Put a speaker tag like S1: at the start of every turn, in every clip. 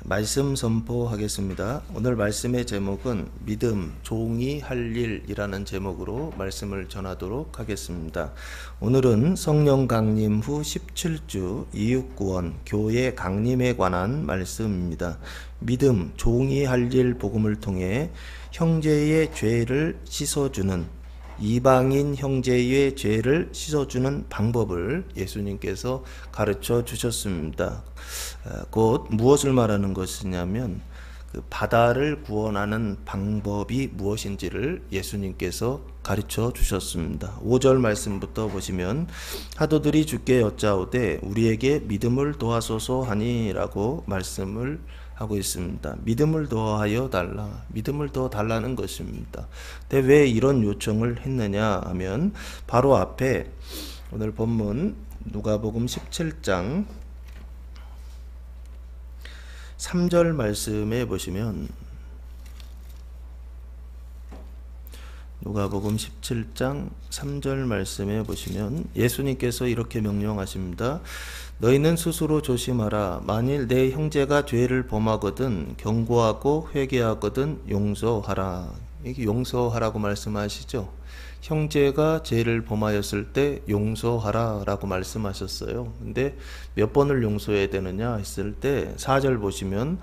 S1: 말씀 선포하겠습니다. 오늘 말씀의 제목은 믿음, 종이 할 일이라는 제목으로 말씀을 전하도록 하겠습니다. 오늘은 성령 강림 후 17주 이육구원 교회 강림에 관한 말씀입니다. 믿음, 종이 할 일 복음을 통해 형제의 죄를 씻어주는 이방인 형제의 죄를 씻어주는 방법을 예수님께서 가르쳐 주셨습니다. 곧 무엇을 말하는 것이냐면 그 바다를 구원하는 방법이 무엇인지를 예수님께서 가르쳐 주셨습니다. 5절 말씀부터 보시면 사도들이 주께 여짜오되 우리에게 믿음을 도하소서 하니라고 말씀을 하고 있습니다. 믿음을 더하여 달라. 믿음을 더 달라는 것입니다. 근데 왜 이런 요청을 했느냐 하면 바로 앞에 오늘 본문 누가복음 17장 3절 말씀에 보시면 누가복음 17장 3절 말씀에 보시면 예수님께서 이렇게 명령하십니다. 너희는 스스로 조심하라. 만일 내 형제가 죄를 범하거든 경고하고 회개하거든 용서하라. 이게 용서하라고 말씀하시죠. 형제가 죄를 범하였을 때 용서하라 라고 말씀하셨어요. 근데 몇 번을 용서해야 되느냐 했을 때 4절 보시면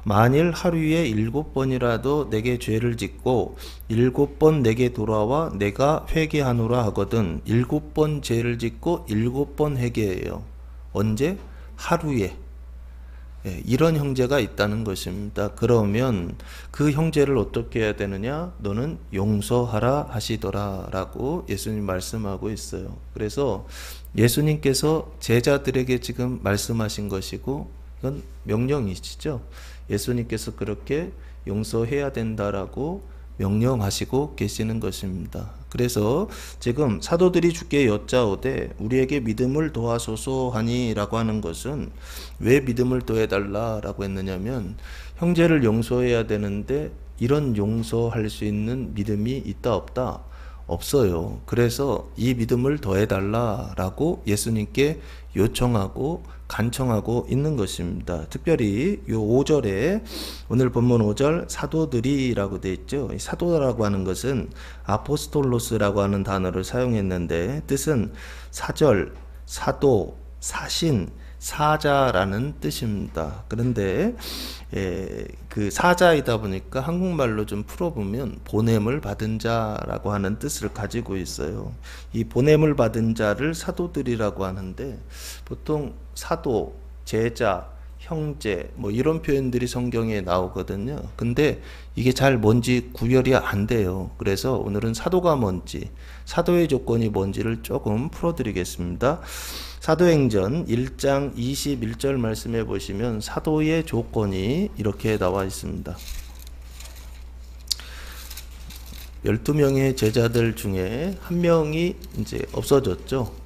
S1: 만일 하루에 7번이라도 내게 죄를 짓고 7번 내게 돌아와 내가 회개하노라 하거든 7번 죄를 짓고 7번 회개해요. 언제? 하루에. 이런 형제가 있다는 것입니다. 그러면 그 형제를 어떻게 해야 되느냐? 너는 용서하라 하시더라 라고 예수님 말씀하고 있어요. 그래서 예수님께서 제자들에게 지금 말씀하신 것이고 이건 명령이시죠. 예수님께서 그렇게 용서해야 된다라고 명령하시고 계시는 것입니다. 그래서 지금 사도들이 주께 여짜오되 우리에게 믿음을 도하소서 하니라고 하는 것은 왜 믿음을 더해달라라고 했느냐면 형제를 용서해야 되는데 이런 용서할 수 있는 믿음이 있다 없다? 없어요. 그래서 이 믿음을 더해달라라고 예수님께 요청하고 간청하고 있는 것입니다. 특별히 요 5절에 오늘 본문 5절 사도들이라고 되어 있죠. 사도라고 하는 것은 아포스톨로스라고 하는 단어를 사용했는데 뜻은 사절, 사도, 사신, 사자라는 뜻입니다. 그런데 그 사자이다 보니까 한국말로 좀 풀어보면 보냄을 받은 자라고 하는 뜻을 가지고 있어요. 이 보냄을 받은 자를 사도들이라고 하는데 보통 사도, 제자, 형제 뭐 이런 표현들이 성경에 나오거든요. 근데 이게 잘 뭔지 구별이 안 돼요. 그래서 오늘은 사도가 뭔지, 사도의 조건이 뭔지를 조금 풀어드리겠습니다. 사도행전 1장 21절 말씀해 보시면 사도의 조건이 이렇게 나와 있습니다. 12명의 제자들 중에 한 명이 이제 없어졌죠.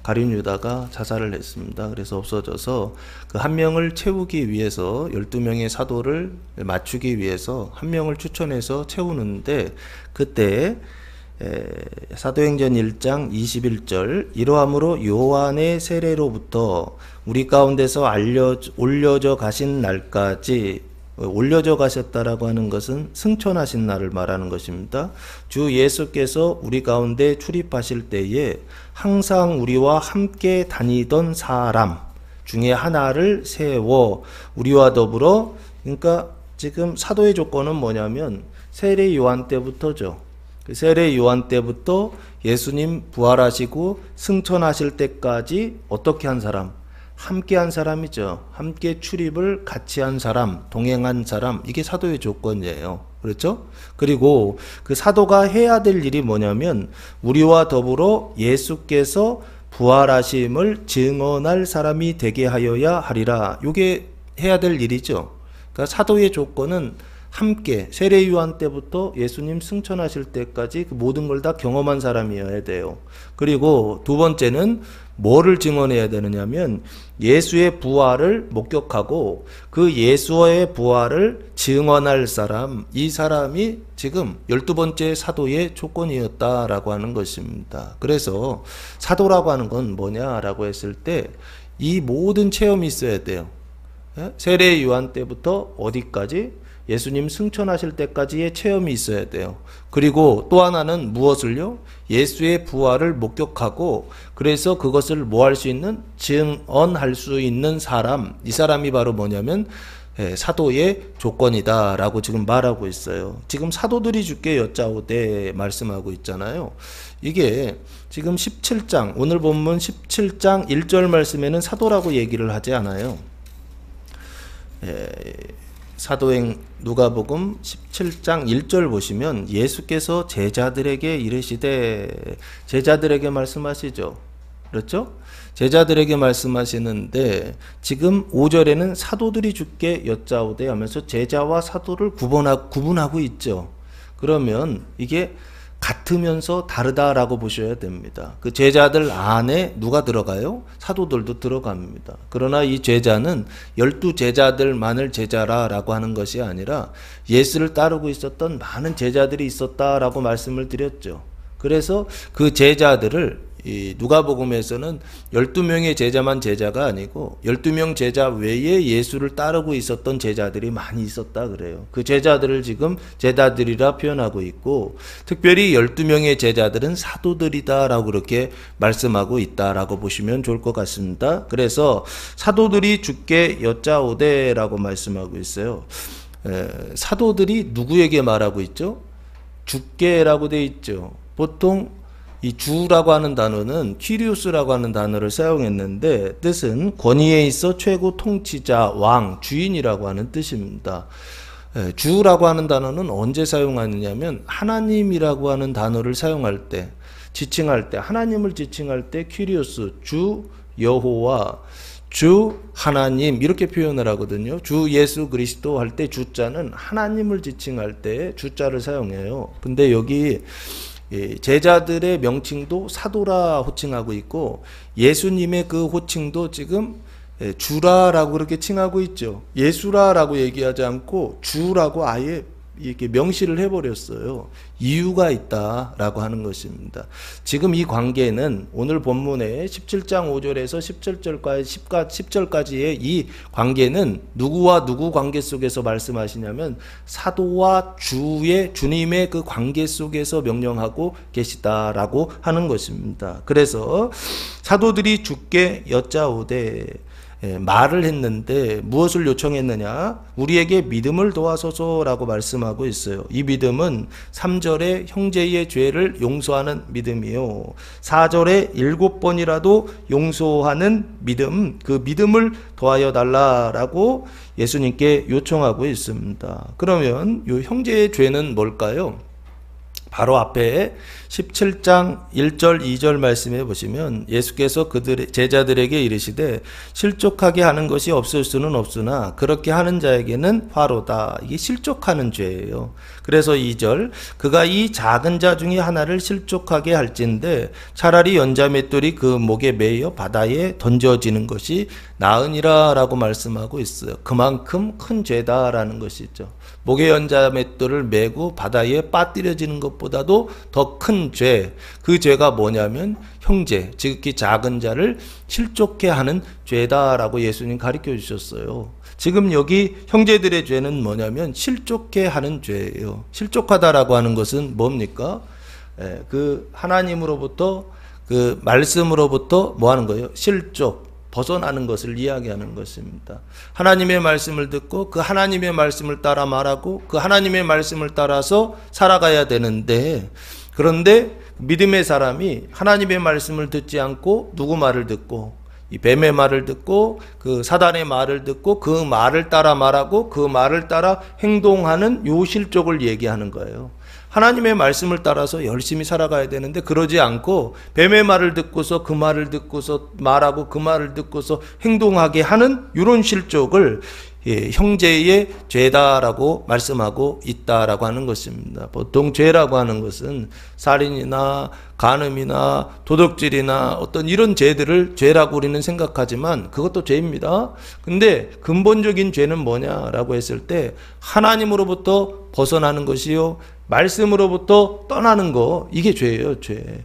S1: 가룟 유다가 자살을 했습니다. 그래서 없어져서 그 한 명을 채우기 위해서 12명의 사도를 맞추기 위해서 한 명을 추천해서 채우는데 그때 사도행전 1장 21절 이러함으로 요한의 세례로부터 우리 가운데서 올려져 가신 날까지 올려져 가셨다라고 하는 것은 승천하신 날을 말하는 것입니다. 주 예수께서 우리 가운데 출입하실 때에 항상 우리와 함께 다니던 사람 중에 하나를 세워 우리와 더불어 그러니까 지금 사도의 조건은 뭐냐면 세례 요한 때부터죠. 그 세례 요한 때부터 예수님 부활하시고 승천하실 때까지 어떻게 한 사람? 함께 한 사람이죠. 함께 출입을 같이 한 사람, 동행한 사람, 이게 사도의 조건이에요. 그렇죠? 그리고 그 사도가 해야 될 일이 뭐냐면 우리와 더불어 예수께서 부활하심을 증언할 사람이 되게 하여야 하리라. 이게 해야 될 일이죠. 그러니까 사도의 조건은 함께 세례 요한 때부터 예수님 승천하실 때까지 그 모든 걸 다 경험한 사람이어야 돼요. 그리고 두 번째는 뭐를 증언해야 되느냐면 예수의 부활을 목격하고 그 예수의 부활을 증언할 사람, 이 사람이 지금 12번째 사도의 조건이었다라고 하는 것입니다. 그래서 사도라고 하는 건 뭐냐라고 했을 때 이 모든 체험이 있어야 돼요. 세례 요한 때부터 어디까지? 예수님 승천하실 때까지의 체험이 있어야 돼요. 그리고 또 하나는 무엇을요? 예수의 부활을 목격하고 그래서 그것을 뭐 할 수 있는? 증언할 수 있는 사람. 이 사람이 바로 뭐냐면 사도의 조건이다 라고 지금 말하고 있어요. 지금 사도들이 주께 여짜오되 말씀하고 있잖아요. 이게 지금 17장 오늘 본문 17장 1절 말씀에는 사도라고 얘기를 하지 않아요. 사도행 누가복음 17장 1절 보시면 예수께서 제자들에게 이르시되, 제자들에게 말씀하시죠. 그렇죠? 제자들에게 말씀하시는데 지금 5절에는 사도들이 주께 여짜오되 하면서 제자와 사도를 구분하고 있죠. 그러면 이게 같으면서 다르다라고 보셔야 됩니다. 그 제자들 안에 누가 들어가요? 사도들도 들어갑니다. 그러나 이 제자는 12제자들만을 제자라고 하는 것이 아니라 예수를 따르고 있었던 많은 제자들이 있었다라고 말씀을 드렸죠. 그래서 그 제자들을 이 누가복음에서는 12명의 제자만 제자가 아니고 12명 제자 외에 예수를 따르고 있었던 제자들이 많이 있었다 그래요. 그 제자들을 지금 제자들이라 표현하고 있고 특별히 12명의 제자들은 사도들이다라고 그렇게 말씀하고 있다라고 보시면 좋을 것 같습니다. 그래서 사도들이 주께 여짜오되라고 말씀하고 있어요. 사도들이 누구에게 말하고 있죠? 주께라고 돼 있죠. 보통 이 주라고 하는 단어는 퀴리오스라고 하는 단어를 사용했는데 뜻은 권위에 있어 최고 통치자, 왕, 주인이라고 하는 뜻입니다. 주라고 하는 단어는 언제 사용하느냐면 하나님이라고 하는 단어를 사용할 때, 지칭할 때, 하나님을 지칭할 때 퀴리오스, 주 여호와, 주 하나님 이렇게 표현을 하거든요. 주 예수 그리스도 할 때 주자는 하나님을 지칭할 때 주자를 사용해요. 근데 여기 제자들의 명칭도 사도라 호칭하고 있고 예수님의 그 호칭도 지금 주라라고 그렇게 칭하고 있죠. 예수라라고 얘기하지 않고 주라고 아예 이렇게 명시를 해버렸어요. 이유가 있다라고 하는 것입니다. 지금 이 관계는 오늘 본문의 17장 5절에서 10절까지의 이 관계는 누구와 누구 관계 속에서 말씀하시냐면 사도와 주님의 그 관계 속에서 명령하고 계시다라고 하는 것입니다. 그래서 사도들이 주께 여짜오되 말을 했는데 무엇을 요청했느냐? 우리에게 믿음을 도와소서라고 말씀하고 있어요. 이 믿음은 3절에 형제의 죄를 용서하는 믿음이요 4절에 7번이라도 용서하는 믿음, 그 믿음을 도와여 달라라고 예수님께 요청하고 있습니다. 그러면 이 형제의 죄는 뭘까요? 바로 앞에 17장 1절 2절 말씀해 보시면 예수께서 그들의 제자들에게 이르시되 실족하게 하는 것이 없을 수는 없으나 그렇게 하는 자에게는 화로다. 이게 실족하는 죄예요. 그래서 2절 그가 이 작은 자 중에 하나를 실족하게 할진대 차라리 연자맷돌이 그 목에 매여 바다에 던져지는 것이 나으니라 라고 말씀하고 있어요. 그만큼 큰 죄다라는 것이죠. 목에 연자맷돌을 메고 바다에 빠뜨려지는 것보다도 더 큰 죄, 그 죄가 뭐냐면 형제, 즉히 작은 자를 실족해 하는 죄다라고 예수님 가르쳐 주셨어요. 지금 여기 형제들의 죄는 뭐냐면 실족해 하는 죄예요. 실족하다라고 하는 것은 뭡니까? 그 하나님으로부터 그 말씀으로부터 뭐 하는 거예요? 실족, 벗어나는 것을 이야기하는 것입니다. 하나님의 말씀을 듣고 그 하나님의 말씀을 따라 말하고 그 하나님의 말씀을 따라서 살아가야 되는데 그런데 믿음의 사람이 하나님의 말씀을 듣지 않고 누구 말을 듣고 이 뱀의 말을 듣고 그 사단의 말을 듣고 그 말을 따라 말하고 그 말을 따라 행동하는 요 실족을 얘기하는 거예요. 하나님의 말씀을 따라서 열심히 살아가야 되는데 그러지 않고 뱀의 말을 듣고서 그 말을 듣고서 말하고 그 말을 듣고서 행동하게 하는 이런 실족을 형제의 죄다라고 말씀하고 있다라고 하는 것입니다. 보통 죄라고 하는 것은 살인이나 간음이나 도둑질이나 어떤 이런 죄들을 죄라고 우리는 생각하지만 그것도 죄입니다. 근데 근본적인 죄는 뭐냐라고 했을 때 하나님으로부터 벗어나는 것이요 말씀으로부터 떠나는 거, 이게 죄예요, 죄.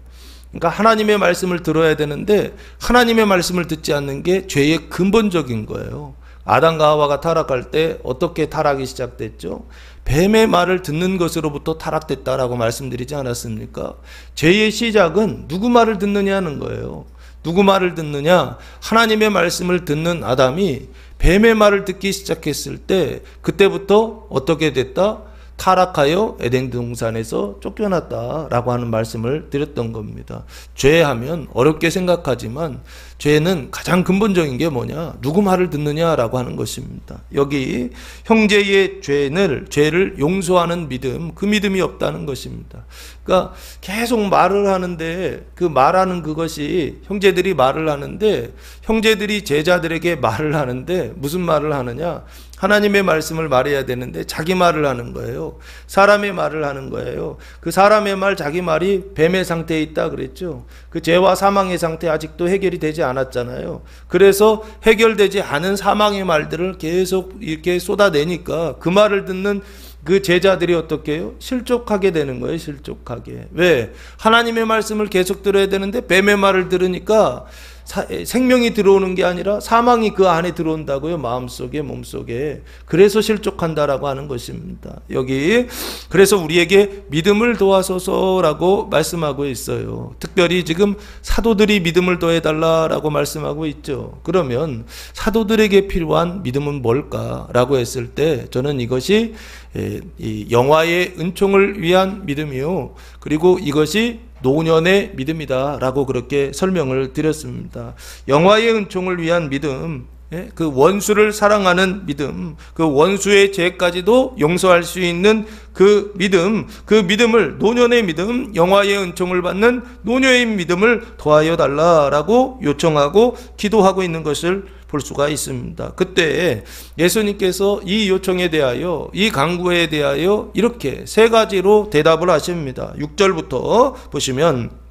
S1: 그러니까 하나님의 말씀을 들어야 되는데 하나님의 말씀을 듣지 않는 게 죄의 근본적인 거예요. 아담과 하와가 타락할 때 어떻게 타락이 시작됐죠? 뱀의 말을 듣는 것으로부터 타락됐다라고 말씀드리지 않았습니까? 죄의 시작은 누구 말을 듣느냐는 거예요. 누구 말을 듣느냐? 하나님의 말씀을 듣는 아담이 뱀의 말을 듣기 시작했을 때 그때부터 어떻게 됐다? 타락하여 에덴 동산에서 쫓겨났다라고 하는 말씀을 드렸던 겁니다. 죄하면 어렵게 생각하지만 죄는 가장 근본적인 게 뭐냐? 누구 말을 듣느냐라고 하는 것입니다. 여기 형제의 죄를 용서하는 믿음, 그 믿음이 없다는 것입니다. 그러니까 계속 말을 하는데 그 말하는 그것이 형제들이 말을 하는데 형제들이 제자들에게 말을 하는데 무슨 말을 하느냐? 하나님의 말씀을 말해야 되는데 자기 말을 하는 거예요. 사람의 말을 하는 거예요. 그 사람의 말, 자기 말이 뱀의 상태에 있다 그랬죠. 그 죄와 사망의 상태 아직도 해결이 되지 않았잖아요. 그래서 해결되지 않은 사망의 말들을 계속 이렇게 쏟아내니까 그 말을 듣는 그 제자들이 어떻게 해요? 실족하게 되는 거예요. 실족하게. 왜? 하나님의 말씀을 계속 들어야 되는데 뱀의 말을 들으니까 생명이 들어오는 게 아니라 사망이 그 안에 들어온다고요. 마음속에, 몸속에. 그래서 실족한다라고 하는 것입니다. 여기 그래서 우리에게 믿음을 도와소서라고 말씀하고 있어요. 특별히 지금 사도들이 믿음을 더해달라라고 말씀하고 있죠. 그러면 사도들에게 필요한 믿음은 뭘까라고 했을 때 저는 이것이 이 영화의 은총을 위한 믿음이요. 그리고 이것이 노년의 믿음이다 라고 그렇게 설명을 드렸습니다. 영화의 은총을 위한 믿음, 그 원수를 사랑하는 믿음, 그 원수의 죄까지도 용서할 수 있는 그 믿음, 그 믿음을 노년의 믿음, 영화의 은총을 받는 노년의 믿음을 더하여 달라라고 요청하고 기도하고 있는 것을 볼 수가 있습니다. 그때 예수님께서 이 요청에 대하여, 이 간구에 대하여 이렇게 세 가지로 대답을 하십니다. 6절부터 보시면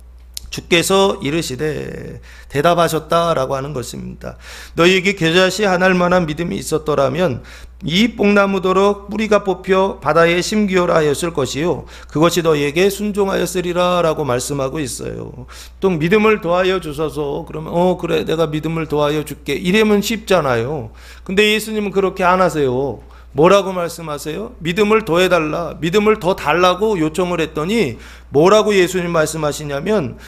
S1: 주께서 이르시되 대답하셨다라고 하는 것입니다. 너희에게 겨자씨 하나일 만한 믿음이 있었더라면 이 뽕나무도록 뿌리가 뽑혀 바다에 심기어라 하였을 것이요 그것이 너희에게 순종하였으리라 라고 말씀하고 있어요. 또 믿음을 더하여 주소서 그러면 그래 내가 믿음을 더하여 줄게 이러면 쉽잖아요. 근데 예수님은 그렇게 안 하세요. 뭐라고 말씀하세요? 믿음을 더해달라, 믿음을 더 달라고 요청을 했더니 뭐라고 예수님 말씀하시냐면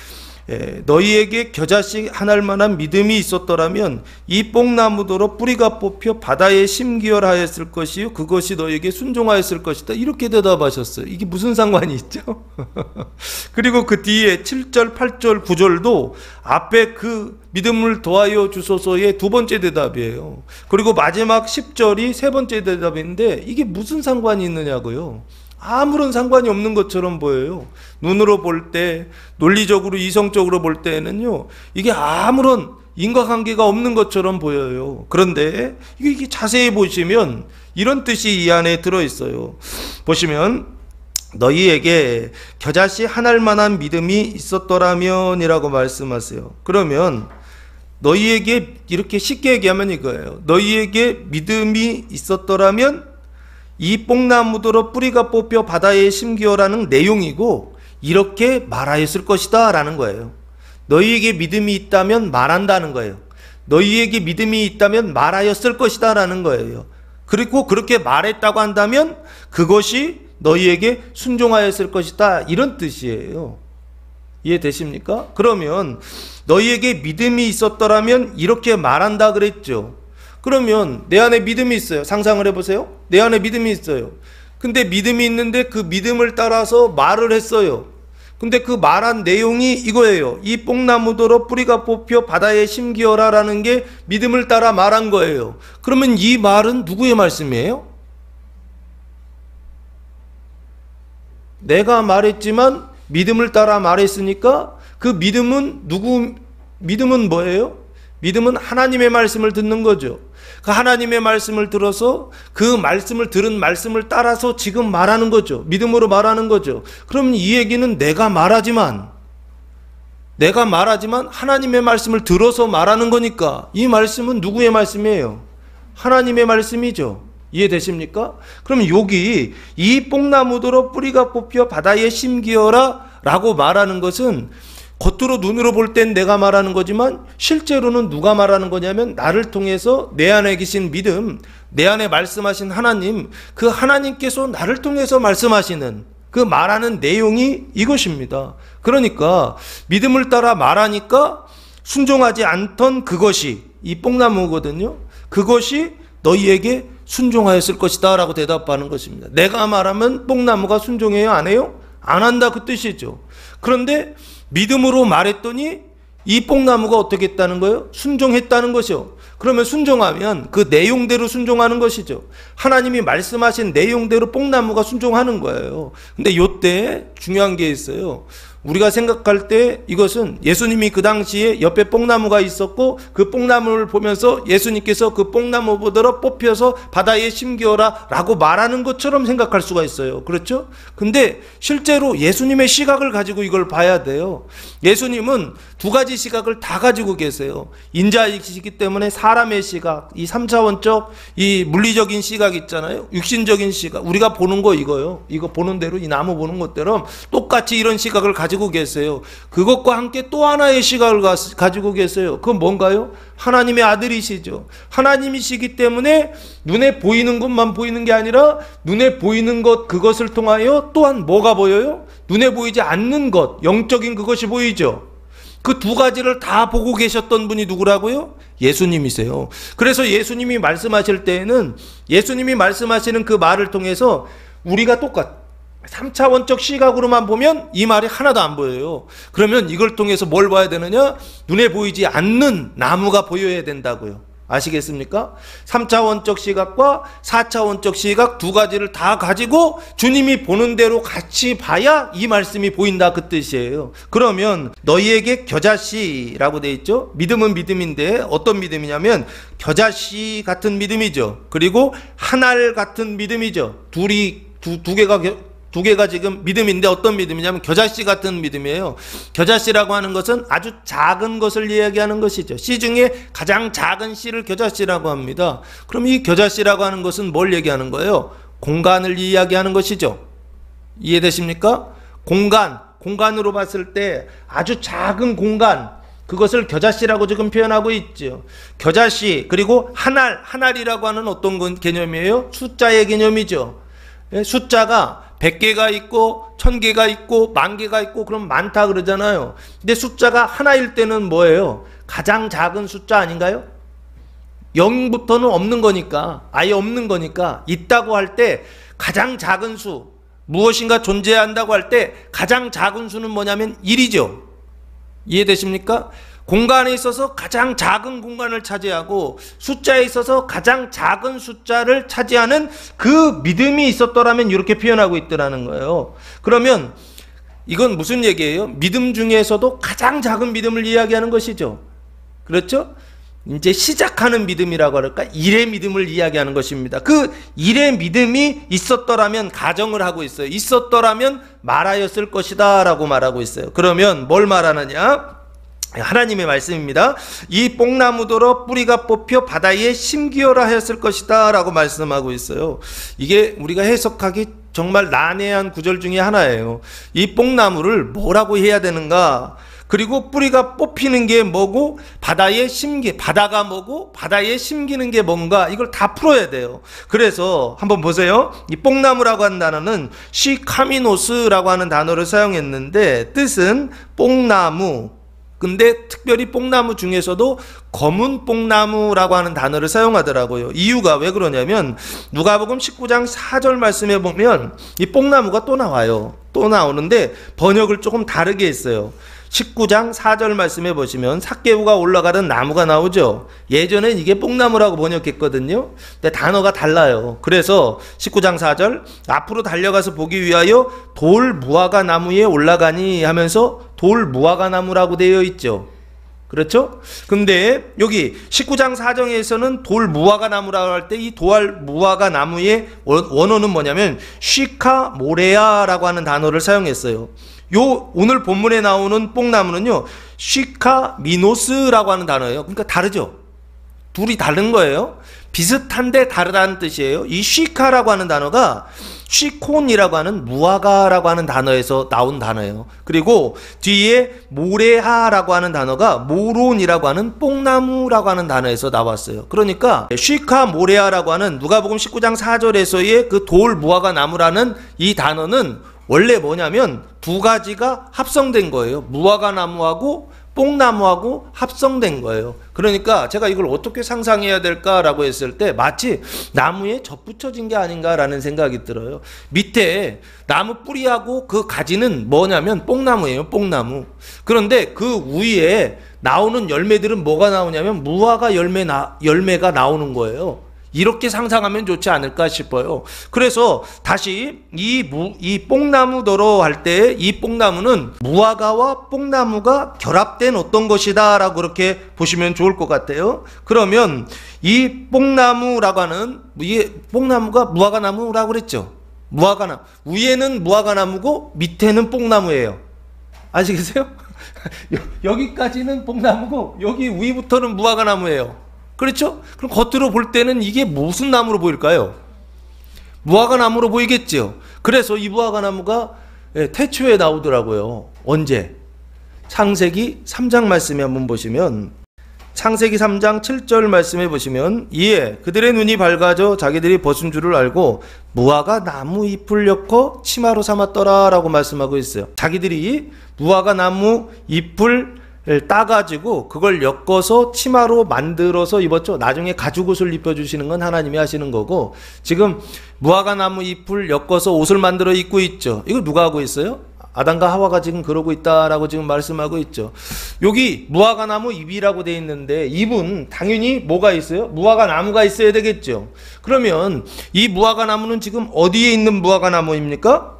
S1: 너희에게 겨자씨 하나일 만한 믿음이 있었더라면 이 뽕나무도로 뿌리가 뽑혀 바다에 심기어라 하였을 것이요 그것이 너희에게 순종하였을 것이다 이렇게 대답하셨어요. 이게 무슨 상관이 있죠? 그리고 그 뒤에 7절, 8절, 9절도 앞에 그 믿음을 더하여 주소서의 두 번째 대답이에요. 그리고 마지막 10절이 세 번째 대답인데 이게 무슨 상관이 있느냐고요. 아무런 상관이 없는 것처럼 보여요. 눈으로 볼 때, 논리적으로, 이성적으로 볼 때는요, 이게 아무런 인과관계가 없는 것처럼 보여요. 그런데 이게 자세히 보시면 이런 뜻이 이 안에 들어있어요. 보시면 너희에게 겨자씨 하나일 만한 믿음이 있었더라면 이라고 말씀하세요. 그러면 너희에게 이렇게 쉽게 얘기하면 이거예요. 너희에게 믿음이 있었더라면 이 뽕나무도로 뿌리가 뽑혀 바다에 심기어라는 내용이고 이렇게 말하였을 것이다 라는 거예요. 너희에게 믿음이 있다면 말한다는 거예요. 너희에게 믿음이 있다면 말하였을 것이다 라는 거예요. 그리고 그렇게 말했다고 한다면 그것이 너희에게 순종하였을 것이다 이런 뜻이에요. 이해되십니까? 그러면 너희에게 믿음이 있었더라면 이렇게 말한다 그랬죠. 그러면 내 안에 믿음이 있어요. 상상을 해보세요. 내 안에 믿음이 있어요. 근데 믿음이 있는데 그 믿음을 따라서 말을 했어요. 근데 그 말한 내용이 이거예요. 이 뽕나무도로 뿌리가 뽑혀 바다에 심기어라 라는 게 믿음을 따라 말한 거예요. 그러면 이 말은 누구의 말씀이에요? 내가 말했지만 믿음을 따라 말했으니까 그 믿음은 믿음은 뭐예요? 믿음은 하나님의 말씀을 듣는 거죠. 그 하나님의 말씀을 들어서 그 말씀을 들은 말씀을 따라서 지금 말하는 거죠. 믿음으로 말하는 거죠. 그럼 이 얘기는 내가 말하지만 하나님의 말씀을 들어서 말하는 거니까 이 말씀은 누구의 말씀이에요? 하나님의 말씀이죠. 이해되십니까? 그럼 여기 이 뽕나무도로 뿌리가 뽑혀 바다에 심기어라 라고 말하는 것은 겉으로 눈으로 볼 땐 내가 말하는 거지만 실제로는 누가 말하는 거냐면 나를 통해서 내 안에 계신 믿음, 내 안에 말씀하신 하나님, 그 하나님께서 나를 통해서 말씀하시는 그 말하는 내용이 이것입니다. 그러니까 믿음을 따라 말하니까 순종하지 않던 그것이 이 뽕나무거든요. 그것이 너희에게 순종하였을 것이다 라고 대답하는 것입니다. 내가 말하면 뽕나무가 순종해요? 안 해요? 안 한다 그 뜻이죠. 그런데 믿음으로 말했더니 이 뽕나무가 어떻게 했다는 거예요? 순종했다는 것이요. 그러면 순종하면 그 내용대로 순종하는 것이죠. 하나님이 말씀하신 내용대로 뽕나무가 순종하는 거예요. 근데 요때 중요한 게 있어요. 우리가 생각할 때 이것은 예수님이 그 당시에 옆에 뽕나무가 있었고 그 뽕나무를 보면서 예수님께서 그 뽕나무 보더러 뽑혀서 바다에 심기어라 라고 말하는 것처럼 생각할 수가 있어요. 그렇죠? 근데 실제로 예수님의 시각을 가지고 이걸 봐야 돼요. 예수님은 두 가지 시각을 다 가지고 계세요. 인자이시기 때문에 사람의 시각, 이 3차원적 이 물리적인 시각 있잖아요. 육신적인 시각, 우리가 보는 거 이거요. 이거 보는 대로 이 나무 보는 것처럼 똑같이 이런 시각을 가지고 계세요. 그것과 함께 또 하나의 시각을 가지고 계세요. 그건 뭔가요? 하나님의 아들이시죠. 하나님이시기 때문에 눈에 보이는 것만 보이는 게 아니라 눈에 보이는 것 그것을 통하여 또한 뭐가 보여요? 눈에 보이지 않는 것, 영적인 그것이 보이죠. 그 두 가지를 다 보고 계셨던 분이 누구라고요? 예수님이세요. 그래서 예수님이 말씀하실 때에는 예수님이 말씀하시는 그 말을 통해서 우리가 3차원적 시각으로만 보면 이 말이 하나도 안 보여요. 그러면 이걸 통해서 뭘 봐야 되느냐? 눈에 보이지 않는 나무가 보여야 된다고요. 아시겠습니까? 3차원적 시각과 4차원적 시각 두 가지를 다 가지고 주님이 보는 대로 같이 봐야 이 말씀이 보인다 그 뜻이에요. 그러면 너희에게 겨자씨라고 돼 있죠. 믿음은 믿음인데 어떤 믿음이냐면 겨자씨 같은 믿음이죠. 그리고 한알 같은 믿음이죠. 두 개가 지금 믿음인데 어떤 믿음이냐면 겨자씨 같은 믿음이에요. 겨자씨라고 하는 것은 아주 작은 것을 이야기하는 것이죠. 씨 중에 가장 작은 씨를 겨자씨라고 합니다. 그럼 이 겨자씨라고 하는 것은 뭘 얘기하는 거예요? 공간을 이야기하는 것이죠. 이해되십니까? 공간으로 봤을 때 아주 작은 공간, 그것을 겨자씨라고 지금 표현하고 있죠. 겨자씨, 그리고 한알이라고 하는 어떤 개념이에요? 숫자의 개념이죠. 숫자가 100개가 있고 1000개가 있고 10,000개가 있고 그럼 많다 그러잖아요. 근데 숫자가 하나일 때는 뭐예요? 가장 작은 숫자 아닌가요? 0부터는 없는 거니까, 아예 없는 거니까 있다고 할 때 가장 작은 수, 무엇인가 존재한다고 할 때 가장 작은 수는 뭐냐면 1이죠. 이해되십니까? 공간에 있어서 가장 작은 공간을 차지하고 숫자에 있어서 가장 작은 숫자를 차지하는 그 믿음이 있었더라면 이렇게 표현하고 있더라는 거예요. 그러면 이건 무슨 얘기예요? 믿음 중에서도 가장 작은 믿음을 이야기하는 것이죠. 그렇죠? 이제 시작하는 믿음이라고 할까? 일의 믿음을 이야기하는 것입니다. 그 일의 믿음이 있었더라면 가정을 하고 있어요. 있었더라면 말하였을 것이다 라고 말하고 있어요. 그러면 뭘 말하느냐? 하나님의 말씀입니다. 이 뽕나무더러 뿌리가 뽑혀 바다에 심기어라 하였을 것이다 라고 말씀하고 있어요. 이게 우리가 해석하기 정말 난해한 구절 중에 하나예요. 이 뽕나무를 뭐라고 해야 되는가? 그리고 뿌리가 뽑히는 게 뭐고 바다가 뭐고 바다에 심기는 게 뭔가, 이걸 다 풀어야 돼요. 그래서 한번 보세요. 이 뽕나무라고 하는 단어는 시카미노스라고 하는 단어를 사용했는데 뜻은 뽕나무, 근데 특별히 뽕나무 중에서도 검은 뽕나무라고 하는 단어를 사용하더라고요. 이유가 왜 그러냐면 누가복음 19장 4절 말씀에 보면 이 뽕나무가 또 나와요. 또 나오는데 번역을 조금 다르게 했어요. 19장 4절 말씀해 보시면 삭개우가 올라가던 나무가 나오죠. 예전엔 이게 뽕나무라고 번역했거든요. 근데 단어가 달라요. 그래서 19장 4절 앞으로 달려가서 보기 위하여 돌 무화과 나무에 올라가니 하면서 돌 무화과 나무라고 되어 있죠. 그렇죠? 근데 여기 19장 4절에서는 돌 무화과 나무라고 할 때 이 돌 무화과 나무의 원어는 뭐냐면 시카모레아라고 하는 단어를 사용했어요. 오늘 본문에 나오는 뽕나무는요, 시카미노스라고 하는 단어예요. 그러니까 다르죠? 둘이 다른 거예요. 비슷한데 다르다는 뜻이에요. 이 쉬카라고 하는 단어가 쉬콘이라고 하는 무화과라고 하는 단어에서 나온 단어예요. 그리고 뒤에 모레하라고 하는 단어가 모론이라고 하는 뽕나무라고 하는 단어에서 나왔어요. 그러니까 쉬카 모레하라고 하는 누가복음 19장 4절에서의 그 돌 무화과 나무라는 이 단어는 원래 뭐냐면 두 가지가 합성된 거예요. 무화과 나무하고 뽕나무하고 합성된 거예요. 그러니까 제가 이걸 어떻게 상상해야 될까라고 했을 때 마치 나무에 접붙여진 게 아닌가라는 생각이 들어요. 밑에 나무 뿌리하고 그 가지는 뭐냐면 뽕나무예요. 뽕나무. 그런데 그 위에 나오는 열매들은 뭐가 나오냐면 무화과 열매가 나오는 거예요. 이렇게 상상하면 좋지 않을까 싶어요. 그래서 다시 이 뽕나무더러 할 때 이 뽕나무는 무화과와 뽕나무가 결합된 어떤 것이다 라고 그렇게 보시면 좋을 것 같아요. 그러면 이 뽕나무라고 하는 이 뽕나무가 무화과나무라고 그랬죠. 무화과나무 위에는 무화과나무고 밑에는 뽕나무예요. 아시겠어요? 여기까지는 뽕나무고 여기 위부터는 무화과나무예요. 그렇죠? 그럼 겉으로 볼 때는 이게 무슨 나무로 보일까요? 무화과 나무로 보이겠죠? 그래서 이 무화과 나무가 태초에 나오더라고요. 언제? 창세기 3장 말씀에 한번 보시면 창세기 3장 7절 말씀에 보시면 이에 그들의 눈이 밝아져 자기들이 벗은 줄을 알고 무화과 나무 잎을 엮어 치마로 삼았더라 라고 말씀하고 있어요. 자기들이 무화과 나무 잎을 따가지고 그걸 엮어서 치마로 만들어서 입었죠. 나중에 가죽옷을 입혀주시는 건 하나님이 하시는 거고 지금 무화과 나무 잎을 엮어서 옷을 만들어 입고 있죠. 이거 누가 하고 있어요? 아담과 하와가 지금 그러고 있다라고 지금 말씀하고 있죠. 여기 무화과 나무 잎이라고 돼 있는데 잎은 당연히 뭐가 있어요? 무화과 나무가 있어야 되겠죠. 그러면 이 무화과 나무는 지금 어디에 있는 무화과 나무입니까?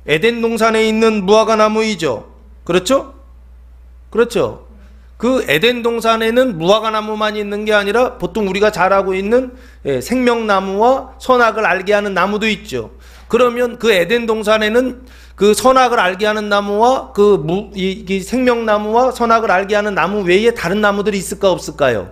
S1: 에덴 동산에 있는 무화과 나무이죠. 그렇죠? 그렇죠. 그 에덴 동산에는 무화과 나무만 있는 게 아니라 보통 우리가 잘 알고 있는 생명나무와 선악을 알게 하는 나무도 있죠. 그러면 그 에덴 동산에는 그 선악을 알게 하는 나무와 이 생명나무와 선악을 알게 하는 나무 외에 다른 나무들이 있을까 없을까요?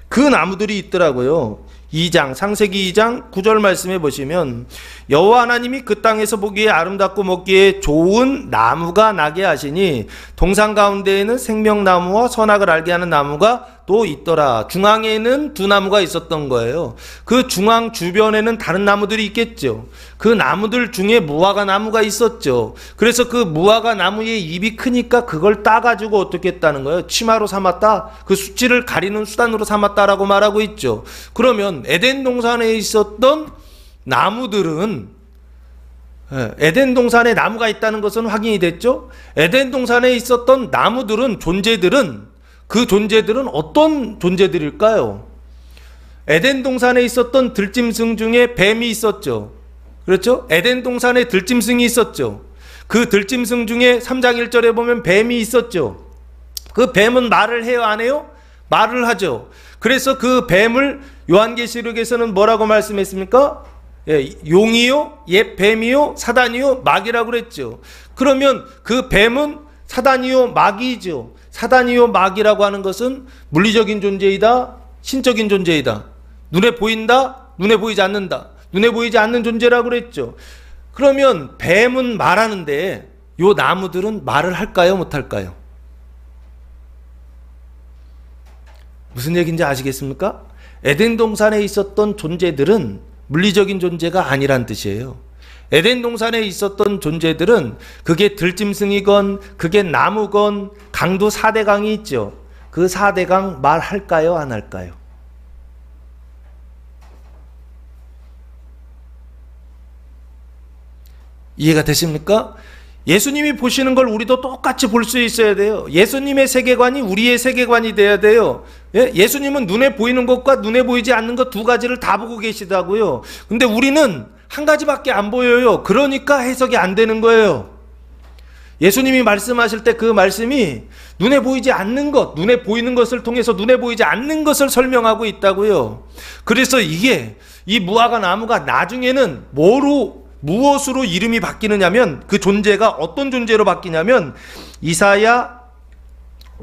S1: 그 나무들이 있더라고요. 2장 창세기 2장 9절 말씀해 보시면 여호와 하나님이 그 땅에서 보기에 아름답고 먹기에 좋은 나무가 나게 하시니 동산 가운데에는 생명나무와 선악을 알게 하는 나무가 또 있더라. 중앙에는 두 나무가 있었던 거예요. 그 중앙 주변에는 다른 나무들이 있겠죠. 그 나무들 중에 무화과 나무가 있었죠. 그래서 그 무화과 나무의 잎이 크니까 그걸 따가지고 어떻게 했다는 거예요? 치마로 삼았다. 그 수치를 가리는 수단으로 삼았다라고 말하고 있죠. 그러면 에덴 동산에 있었던 나무들은 에덴 동산에 나무가 있다는 것은 확인이 됐죠. 에덴 동산에 있었던 나무들은 그 존재들은 어떤 존재들일까요? 에덴 동산에 있었던 들짐승 중에 뱀이 있었죠. 그렇죠? 에덴 동산에 들짐승이 있었죠. 그 들짐승 중에 3장 1절에 보면 뱀이 있었죠. 그 뱀은 말을 해요, 안 해요? 말을 하죠. 그래서 그 뱀을 요한계시록에서는 뭐라고 말씀했습니까? 용이요, 옛 뱀이요, 사단이요, 마귀라고 그랬죠. 그러면 그 뱀은 사단이요, 마귀죠. 사단이요, 마귀라고 하는 것은 물리적인 존재이다, 신적인 존재이다. 눈에 보인다, 눈에 보이지 않는다. 눈에 보이지 않는 존재라고 그랬죠. 그러면 뱀은 말하는데 요 나무들은 말을 할까요, 못할까요? 무슨 얘기인지 아시겠습니까? 에덴 동산에 있었던 존재들은 물리적인 존재가 아니란 뜻이에요. 에덴 동산에 있었던 존재들은 그게 들짐승이건 그게 나무건 강도 4대강이 있죠. 그 4대강 말할까요, 안 할까요? 이해가 되십니까? 예수님이 보시는 걸 우리도 똑같이 볼 수 있어야 돼요. 예수님의 세계관이 우리의 세계관이 돼야 돼요. 예수님은 눈에 보이는 것과 눈에 보이지 않는 것 두 가지를 다 보고 계시다고요. 근데 우리는 한 가지밖에 안 보여요. 그러니까 해석이 안 되는 거예요. 예수님이 말씀하실 때 그 말씀이 눈에 보이지 않는 것, 눈에 보이는 것을 통해서 눈에 보이지 않는 것을 설명하고 있다고요. 그래서 이 무화과 나무가 나중에는 무엇으로 이름이 바뀌느냐면 그 존재가 어떤 존재로 바뀌냐면 이사야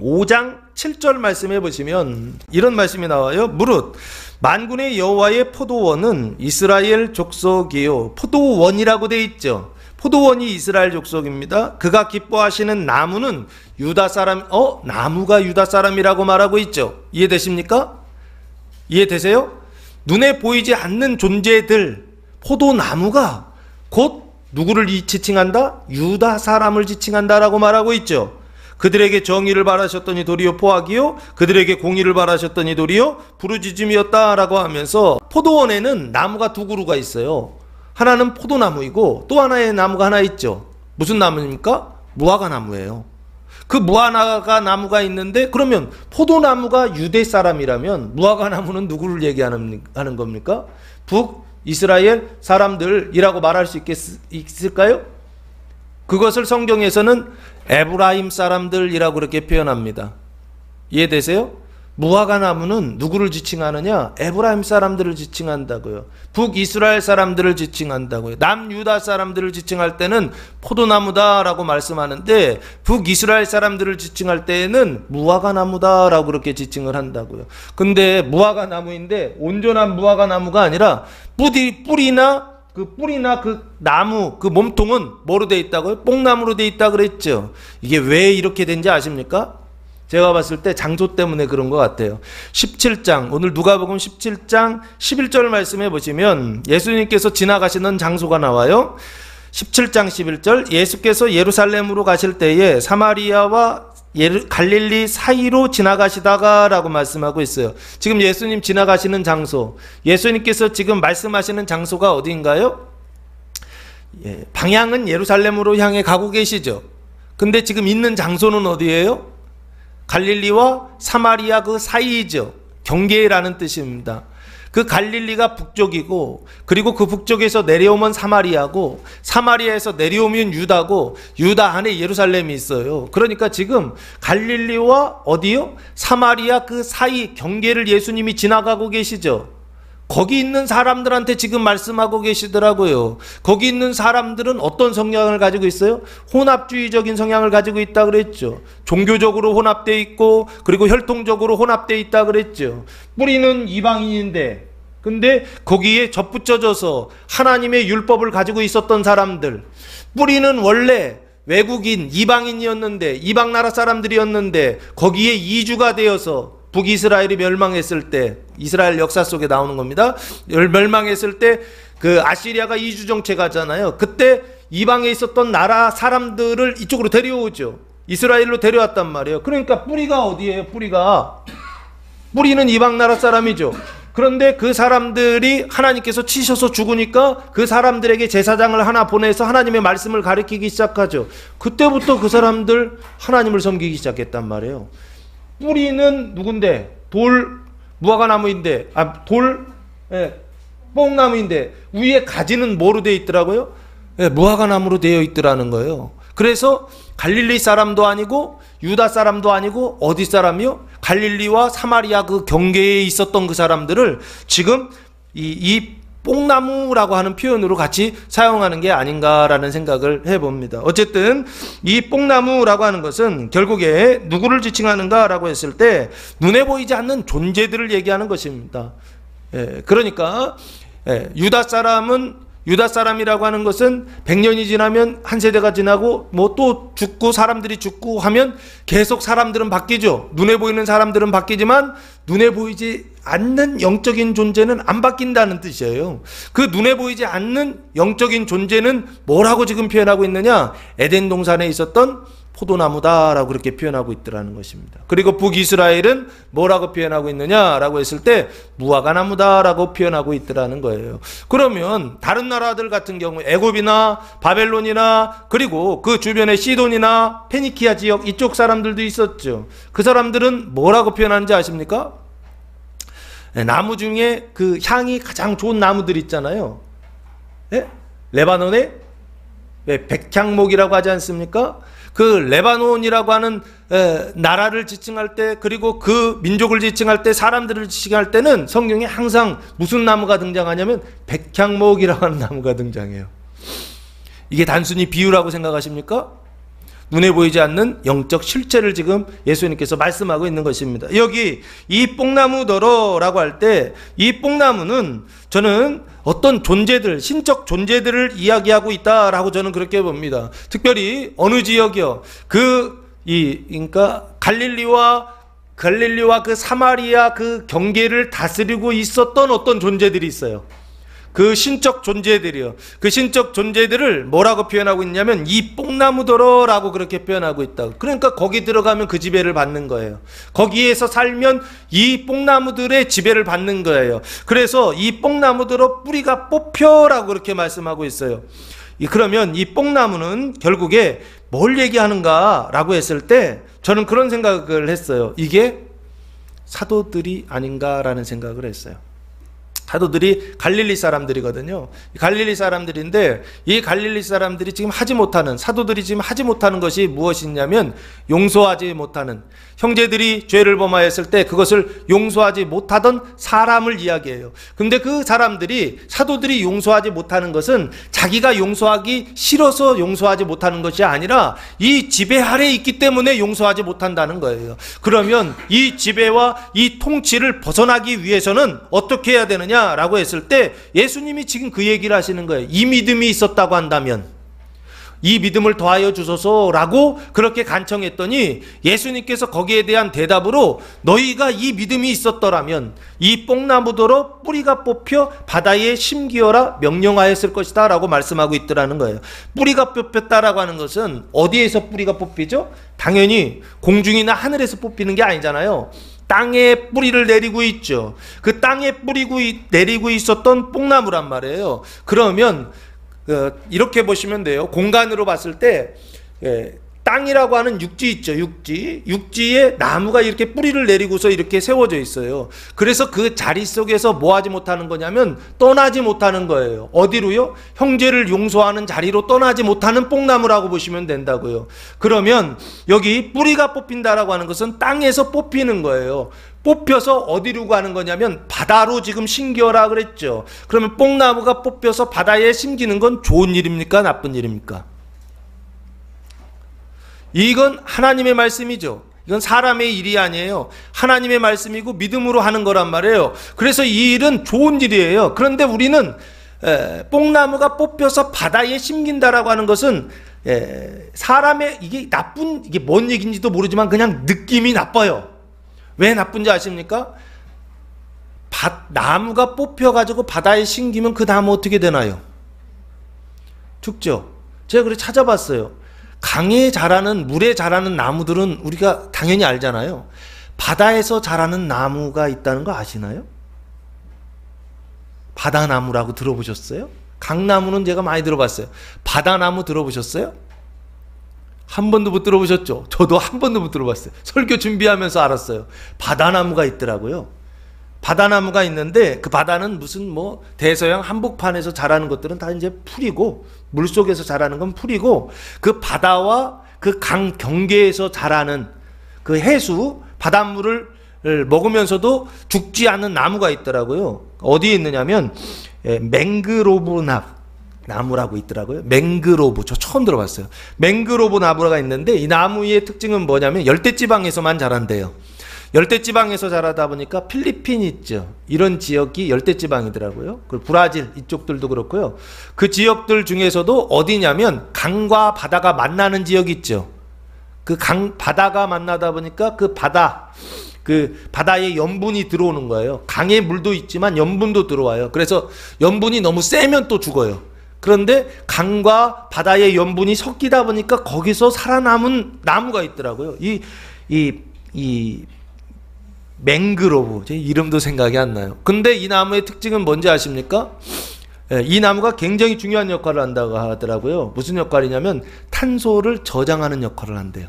S1: 5장 7절 말씀해 보시면 이런 말씀이 나와요. 무릇 만군의 여호와의 포도원은 이스라엘 족속이요. 포도원이라고 돼 있죠. 포도원이 이스라엘 족속입니다. 그가 기뻐하시는 나무는 유다 사람, 나무가 유다 사람이라고 말하고 있죠. 이해되십니까? 이해되세요? 눈에 보이지 않는 존재들, 포도나무가 곧 누구를 지칭한다? 유다 사람을 지칭한다라고 말하고 있죠. 그들에게 정의를 바라셨더니 도리어 포악이요, 그들에게 공의를 바라셨더니 도리어 부르짖음이었다라고 하면서 포도원에는 나무가 두 그루가 있어요. 하나는 포도나무이고 또 하나의 나무가 하나 있죠. 무슨 나무입니까? 무화과 나무예요. 그 무화과 나무가 있는데 그러면 포도나무가 유대 사람이라면 무화과 나무는 누구를 얘기하는 겁니까? 북이스라엘 사람들이라고 말할 수 있을까요? 그것을 성경에서는 에브라임 사람들이라고 그렇게 표현합니다. 이해되세요? 무화과 나무는 누구를 지칭하느냐? 에브라임 사람들을 지칭한다고요. 북이스라엘 사람들을 지칭한다고요. 남유다 사람들을 지칭할 때는 포도나무다라고 말씀하는데 북이스라엘 사람들을 지칭할 때에는 무화과 나무다라고 그렇게 지칭을 한다고요. 근데 무화과 나무인데 온전한 무화과 나무가 아니라 뿌리나 그 나무, 그 몸통은 뭐로 돼 있다고요? 뽕나무로 돼 있다 그랬죠. 이게 왜 이렇게 된지 아십니까? 제가 봤을 때 장소 때문에 그런 것 같아요. 17장, 오늘 누가복음 17장 11절 말씀해 보시면 예수님께서 지나가시는 장소가 나와요. 17장 11절, 예수께서 예루살렘으로 가실 때에 사마리아와 갈릴리 사이로 지나가시다가 라고 말씀하고 있어요. 지금 예수님 지나가시는 장소, 예수님께서 지금 말씀하시는 장소가 어디인가요? 방향은 예루살렘으로 향해 가고 계시죠. 근데 지금 있는 장소는 어디예요? 갈릴리와 사마리아 그 사이이죠. 경계라는 뜻입니다. 그 갈릴리가 북쪽이고 그리고 그 북쪽에서 내려오면 사마리아고 사마리아에서 내려오면 유다고 유다 안에 예루살렘이 있어요. 그러니까 지금 갈릴리와 어디요? 사마리아 그 사이 경계를 예수님이 지나가고 계시죠. 거기 있는 사람들한테 지금 말씀하고 계시더라고요. 거기 있는 사람들은 어떤 성향을 가지고 있어요? 혼합주의적인 성향을 가지고 있다 그랬죠. 종교적으로 혼합되어 있고 그리고 혈통적으로 혼합되어 있다 그랬죠. 뿌리는 이방인인데 근데 거기에 접붙여져서 하나님의 율법을 가지고 있었던 사람들, 뿌리는 원래 외국인 이방인이었는데 이방 나라 사람들이었는데 거기에 이주가 되어서 북이스라엘이 멸망했을 때, 이스라엘 역사 속에 나오는 겁니다. 멸망했을 때 그 아시리아가 이주 정책하잖아요. 그때 이방에 있었던 나라 사람들을 이쪽으로 데려오죠. 이스라엘로 데려왔단 말이에요. 그러니까 뿌리가 어디예요? 뿌리는 이방 나라 사람이죠. 그런데 그 사람들이 하나님께서 치셔서 죽으니까 그 사람들에게 제사장을 하나 보내서 하나님의 말씀을 가르치기 시작하죠. 그때부터 그 사람들 하나님을 섬기기 시작했단 말이에요. 뿌리는 누군데? 무화과 나무인데, 뽕나무인데, 위에 가지는 뭐로 되어 있더라고요? 무화과 나무로 되어 있더라는 거예요. 그래서 갈릴리 사람도 아니고, 유다 사람도 아니고, 어디 사람이요? 갈릴리와 사마리아 그 경계에 있었던 그 사람들을 지금 이 뽕나무라고 하는 표현으로 같이 사용하는 게 아닌가라는 생각을 해봅니다. 어쨌든 이 뽕나무라고 하는 것은 결국에 누구를 지칭하는가라고 했을 때 눈에 보이지 않는 존재들을 얘기하는 것입니다. 그러니까 유다 사람이라고 하는 것은 100년이 지나면 한 세대가 지나고 뭐 또 죽고 사람들이 죽고 하면 계속 사람들은 바뀌죠. 눈에 보이는 사람들은 바뀌지만 눈에 보이지 않는 영적인 존재는 안 바뀐다는 뜻이에요. 그 눈에 보이지 않는 영적인 존재는 뭐라고 지금 표현하고 있느냐? 에덴 동산에 있었던 포도나무다라고 그렇게 표현하고 있더라는 것입니다. 그리고 북이스라엘은 뭐라고 표현하고 있느냐라고 했을 때 무화과 나무다라고 표현하고 있더라는 거예요. 그러면 다른 나라들 같은 경우 애굽이나 바벨론이나 그리고 그 주변에 시돈이나 페니키아 지역 이쪽 사람들도 있었죠. 그 사람들은 뭐라고 표현하는지 아십니까? 나무 중에 그 향이 가장 좋은 나무들 있잖아요. 레바논에 백향목이라고 하지 않습니까? 그 레바논이라고 하는 나라를 지칭할 때 그리고 그 민족을 지칭할 때 사람들을 지칭할 때는 성경에 항상 무슨 나무가 등장하냐면 백향목이라고 하는 나무가 등장해요. 이게 단순히 비유라고 생각하십니까? 눈에 보이지 않는 영적 실체를 지금 예수님께서 말씀하고 있는 것입니다. 여기 이 뽕나무더러라고 할 때 이 뽕나무는 저는 어떤 존재들, 신적 존재들을 이야기하고 있다라고 저는 그렇게 봅니다. 특별히 어느 지역이요? 그러니까 갈릴리와 그 사마리아 그 경계를 다스리고 있었던 어떤 존재들이 있어요. 그 신적 존재들이요. 그 신적 존재들을 뭐라고 표현하고 있냐면 이 뽕나무더러라고 그렇게 표현하고 있다. 그러니까 거기 들어가면 그 지배를 받는 거예요. 거기에서 살면 이 뽕나무들의 지배를 받는 거예요. 그래서 이 뽕나무더러 뿌리가 뽑혀라고 그렇게 말씀하고 있어요. 그러면 이 뽕나무는 결국에 뭘 얘기하는가라고 했을 때 저는 그런 생각을 했어요. 이게 사도들이 아닌가라는 생각을 했어요. 사도들이 갈릴리 사람들이거든요. 갈릴리 사람들인데 이 갈릴리 사람들이 지금 하지 못하는, 사도들이 지금 하지 못하는 것이 무엇이냐면 용서하지 못하는, 형제들이 죄를 범하였을 때 그것을 용서하지 못하던 사람을 이야기해요. 근데 그 사람들이, 사도들이 용서하지 못하는 것은 자기가 용서하기 싫어서 용서하지 못하는 것이 아니라 이 지배 아래에 있기 때문에 용서하지 못한다는 거예요. 그러면 이 지배와 이 통치를 벗어나기 위해서는 어떻게 해야 되느냐 라고 했을 때 예수님이 지금 그 얘기를 하시는 거예요. 이 믿음이 있었다고 한다면 이 믿음을 더하여 주소서 라고 그렇게 간청했더니 예수님께서 거기에 대한 대답으로 너희가 이 믿음이 있었더라면 이 뽕나무더러 뿌리가 뽑혀 바다에 심기어라 명령하였을 것이다 라고 말씀하고 있더라는 거예요. 뿌리가 뽑혔다라고 하는 것은 어디에서 뿌리가 뽑히죠? 당연히 공중이나 하늘에서 뽑히는 게 아니잖아요. 땅에 뿌리를 내리고 있죠. 그 땅에 내리고 있었던 뽕나무란 말이에요. 그러면 이렇게 보시면 돼요. 공간으로 봤을 때 땅이라고 하는 육지 있죠. 육지에 나무가 이렇게 뿌리를 내리고서 이렇게 세워져 있어요. 그래서 그 자리 속에서 뭐 하지 못하는 거냐면 떠나지 못하는 거예요. 어디로요? 형제를 용서하는 자리로 떠나지 못하는 뽕나무라고 보시면 된다고요. 그러면 여기 뿌리가 뽑힌다라고 하는 것은 땅에서 뽑히는 거예요. 뽑혀서 어디로 가는 거냐면 바다로 지금 심기어라 그랬죠. 그러면 뽕나무가 뽑혀서 바다에 심기는 건 좋은 일입니까? 나쁜 일입니까? 이건 하나님의 말씀이죠. 이건 사람의 일이 아니에요. 하나님의 말씀이고 믿음으로 하는 거란 말이에요. 그래서 이 일은 좋은 일이에요. 그런데 우리는 뽕나무가 뽑혀서 바다에 심긴다라고 하는 것은 사람의 이게 뭔 얘기인지도 모르지만 그냥 느낌이 나빠요. 왜 나쁜지 아십니까? 나무가 뽑혀가지고 바다에 심기면 그 나무 어떻게 되나요? 죽죠. 제가 그래 찾아봤어요. 강에 자라는, 물에 자라는 나무들은 우리가 당연히 알잖아요. 바다에서 자라는 나무가 있다는 거 아시나요? 바다나무라고 들어보셨어요? 강나무는 제가 많이 들어봤어요. 바다나무 들어보셨어요? 한 번도 못 들어보셨죠? 저도 한 번도 못 들어봤어요. 설교 준비하면서 알았어요. 바다나무가 있더라고요. 바다나무가 있는데 그 바다는 무슨 뭐 대서양 한복판에서 자라는 것들은 다 이제 풀이고, 물속에서 자라는 건 풀이고, 그 바다와 그 강 경계에서 자라는 그 해수 바닷물을 먹으면서도 죽지 않는 나무가 있더라고요. 어디에 있느냐면 맹그로브 나무라고 있더라고요. 맹그로브, 저 처음 들어봤어요. 맹그로브 나무가 있는데 이 나무의 특징은 뭐냐면 열대지방에서만 자란대요. 열대지방에서 자라다 보니까 필리핀 있죠. 이런 지역이 열대지방이더라고요. 그리고 브라질 이쪽들도 그렇고요. 그 지역들 중에서도 어디냐면 강과 바다가 만나는 지역 있죠. 그 바다가 만나다 보니까 그 바다에 염분이 들어오는 거예요. 강에 물도 있지만 염분도 들어와요. 그래서 염분이 너무 세면 또 죽어요. 그런데 강과 바다의 염분이 섞이다 보니까 거기서 살아남은 나무가 있더라고요. 이 맹그로브, 제 이름도 생각이 안 나요. 근데 이 나무의 특징은 뭔지 아십니까? 이 나무가 굉장히 중요한 역할을 한다고 하더라고요. 무슨 역할이냐면 탄소를 저장하는 역할을 한대요.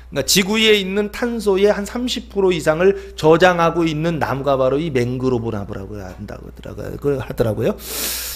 S1: 그러니까 지구에 있는 탄소의 한 30% 이상을 저장하고 있는 나무가 바로 이 맹그로브 나무라고 하더라고요.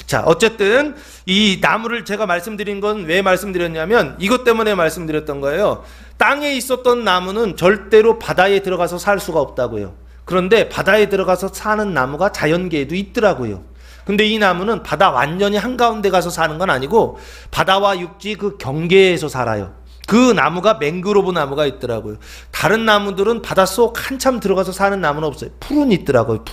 S1: 자, 어쨌든 이 나무를 제가 말씀드린 건 왜 말씀드렸냐면 이것 때문에 말씀드렸던 거예요. 땅에 있었던 나무는 절대로 바다에 들어가서 살 수가 없다고요. 그런데 바다에 들어가서 사는 나무가 자연계에도 있더라고요. 근데 이 나무는 바다 완전히 한가운데 가서 사는 건 아니고 바다와 육지 그 경계에서 살아요. 그 나무가 맹그로브 나무가 있더라고요. 다른 나무들은 바닷속 한참 들어가서 사는 나무는 없어요. 풀은 있더라고요.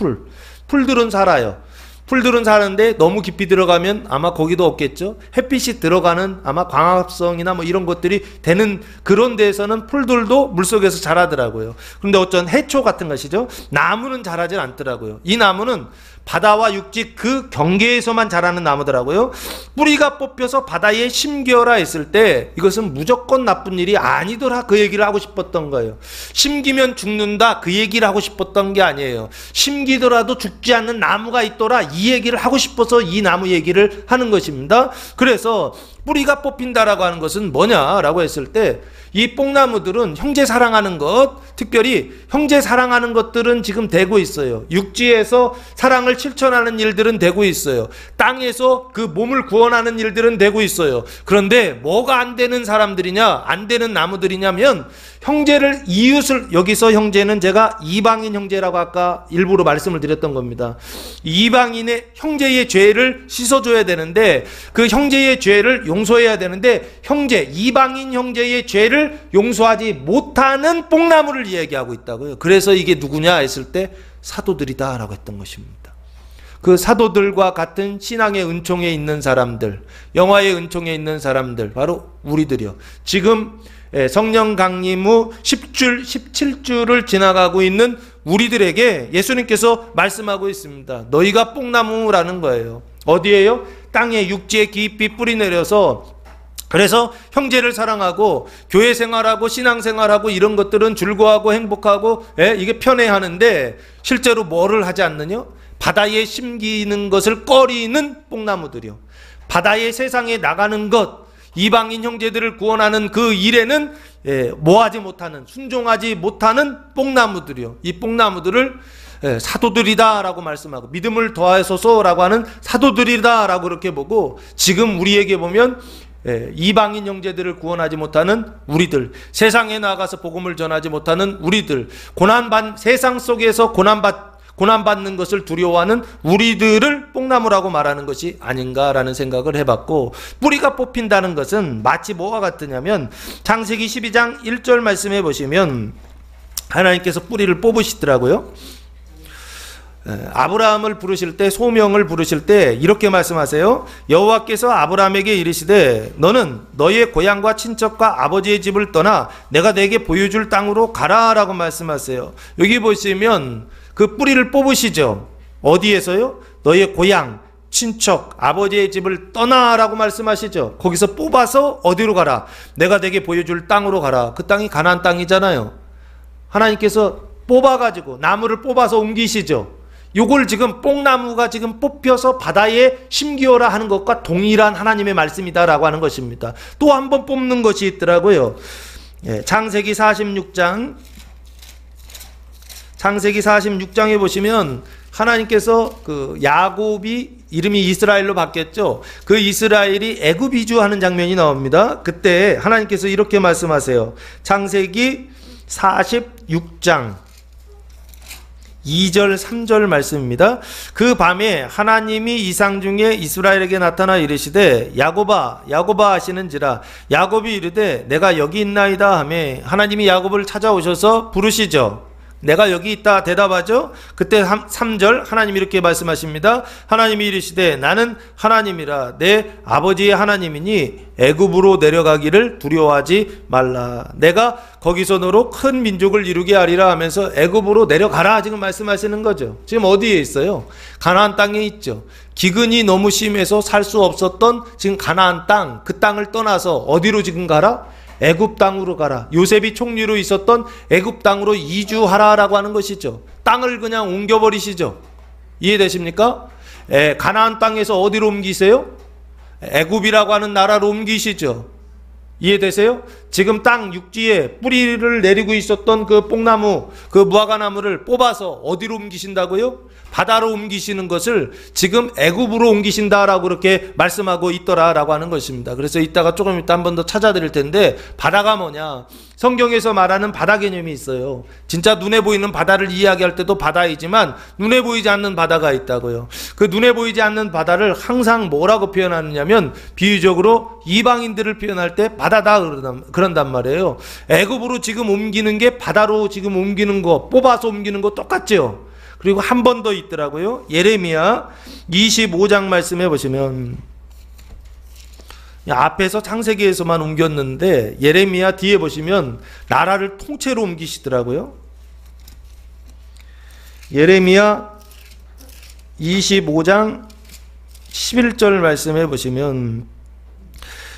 S1: 풀들은 살아요. 풀들은 사는데 너무 깊이 들어가면 아마 거기도 없겠죠. 햇빛이 들어가는 아마 광합성이나 뭐 이런 것들이 되는 그런 데에서는 풀들도 물속에서 자라더라고요. 그런데 어떤 해초 같은 것이죠. 나무는 자라질 않더라고요. 이 나무는 바다와 육지 그 경계에서만 자라는 나무더라고요. 뿌리가 뽑혀서 바다에 심겨라 했을 때 이것은 무조건 나쁜 일이 아니더라 그 얘기를 하고 싶었던 거예요. 심기면 죽는다 그 얘기를 하고 싶었던 게 아니에요. 심기더라도 죽지 않는 나무가 있더라 이 얘기를 하고 싶어서 이 나무 얘기를 하는 것입니다. 그래서 뿌리가 뽑힌다라고 하는 것은 뭐냐라고 했을 때 이 뽕나무들은 형제 사랑하는 것, 특별히 형제 사랑하는 것들은 지금 되고 있어요. 육지에서 사랑을 실천하는 일들은 되고 있어요. 땅에서 그 몸을 구원하는 일들은 되고 있어요. 그런데 뭐가 안 되는 사람들이냐, 안 되는 나무들이냐면 형제를, 이웃을, 여기서 형제는 제가 이방인 형제라고 아까 일부러 말씀을 드렸던 겁니다. 이방인의 형제의 죄를 씻어줘야 되는데 그 형제의 죄를 용서해야 되는데 형제, 이방인 형제의 죄를 용서하지 못하는 뽕나무를 이야기하고 있다고요. 그래서 이게 누구냐 했을 때 사도들이다 라고 했던 것입니다. 그 사도들과 같은 신앙의 은총에 있는 사람들, 영화의 은총에 있는 사람들, 바로 우리들이요. 지금 성령 강림 후 10줄, 17줄을 지나가고 있는 우리들에게 예수님께서 말씀하고 있습니다. 너희가 뽕나무라는 거예요. 어디에요? 땅에 육지에 깊이 뿌리 내려서 그래서 형제를 사랑하고 교회 생활하고 신앙 생활하고 이런 것들은 즐거워하고 행복하고 이게 편해하는데 실제로 뭐를 하지 않느냐? 바다에 심기는 것을 꺼리는 뽕나무들이요. 바다에 세상에 나가는 것, 이방인 형제들을 구원하는 그 일에는 뭐하지 못하는, 순종하지 못하는 뽕나무들이요. 이 뽕나무들을 사도들이다 라고 말씀하고 믿음을 더하소서 라고 하는 사도들이다 라고 그렇게 보고 지금 우리에게 보면 이방인 형제들을 구원하지 못하는 우리들, 세상에 나가서 복음을 전하지 못하는 우리들, 세상 속에서 고난받는 것을 두려워하는 우리들을 뽕나무라고 말하는 것이 아닌가라는 생각을 해봤고, 뿌리가 뽑힌다는 것은 마치 뭐와 같으냐면 창세기 12장 1절 말씀해 보시면 하나님께서 뿌리를 뽑으시더라고요. 아브라함을 부르실 때, 소명을 부르실 때 이렇게 말씀하세요. 여호와께서 아브라함에게 이르시되 너는 너의 고향과 친척과 아버지의 집을 떠나 내가 내게 보여줄 땅으로 가라 라고 말씀하세요. 여기 보시면 그 뿌리를 뽑으시죠. 어디에서요? 너의 고향, 친척, 아버지의 집을 떠나라고 말씀하시죠. 거기서 뽑아서 어디로 가라? 내가 내게 보여줄 땅으로 가라. 그 땅이 가나안 땅이잖아요. 하나님께서 뽑아가지고 나무를 뽑아서 옮기시죠. 요걸 지금 뽕나무가 지금 뽑혀서 바다에 심기어라 하는 것과 동일한 하나님의 말씀이다라고 하는 것입니다. 또 한 번 뽑는 것이 있더라고요. 창세기 46장에 보시면 하나님께서 그 야곱이 이름이 이스라엘로 바뀌었죠. 그 이스라엘이 애굽 이주하는 장면이 나옵니다. 그때 하나님께서 이렇게 말씀하세요. 창세기 46장 2절 3절 말씀입니다. 그 밤에 하나님이 이상 중에 이스라엘에게 나타나 이르시되 야곱아 야곱아 하시는지라. 야곱이 이르되 내가 여기 있나이다 하매 하나님이 야곱을 찾아오셔서 부르시죠. 내가 여기 있다 대답하죠. 그때 3절 하나님이 이렇게 말씀하십니다. 하나님이 이르시되 나는 하나님이라 내 아버지의 하나님이니 애굽으로 내려가기를 두려워하지 말라. 내가 거기서 너로 큰 민족을 이루게 하리라 하면서 애굽으로 내려가라 지금 말씀하시는 거죠. 지금 어디에 있어요? 가나안 땅에 있죠. 기근이 너무 심해서 살 수 없었던 지금 가나안 땅, 그 땅을 떠나서 어디로 지금 가라? 애굽 땅으로 가라. 요셉이 총리로 있었던 애굽 땅으로 이주하라라고 하는 것이죠. 땅을 그냥 옮겨버리시죠. 이해되십니까? 가나안 땅에서 어디로 옮기세요? 애굽이라고 하는 나라로 옮기시죠. 이해되세요? 지금 땅 육지에 뿌리를 내리고 있었던 그 뽕나무, 그 무화과나무를 뽑아서 어디로 옮기신다고요? 바다로 옮기시는 것을 지금 애굽으로 옮기신다라고 그렇게 말씀하고 있더라라고 하는 것입니다. 그래서 이따가 조금 이따 한 번 더 찾아드릴 텐데, 바다가 뭐냐? 성경에서 말하는 바다 개념이 있어요. 진짜 눈에 보이는 바다를 이야기할 때도 바다이지만 눈에 보이지 않는 바다가 있다고요. 그 눈에 보이지 않는 바다를 항상 뭐라고 표현하느냐면 비유적으로 이방인들을 표현할 때 바다다 그런단 말이에요. 애굽으로 지금 옮기는 게 바다로 지금 옮기는 거, 뽑아서 옮기는 거 똑같죠. 그리고 한 번 더 있더라고요. 예레미야 25장 말씀해 보시면, 앞에서 창세기에서만 옮겼는데 예레미야 뒤에 보시면 나라를 통째로 옮기시더라고요. 예레미야 25장 11절 말씀해 보시면,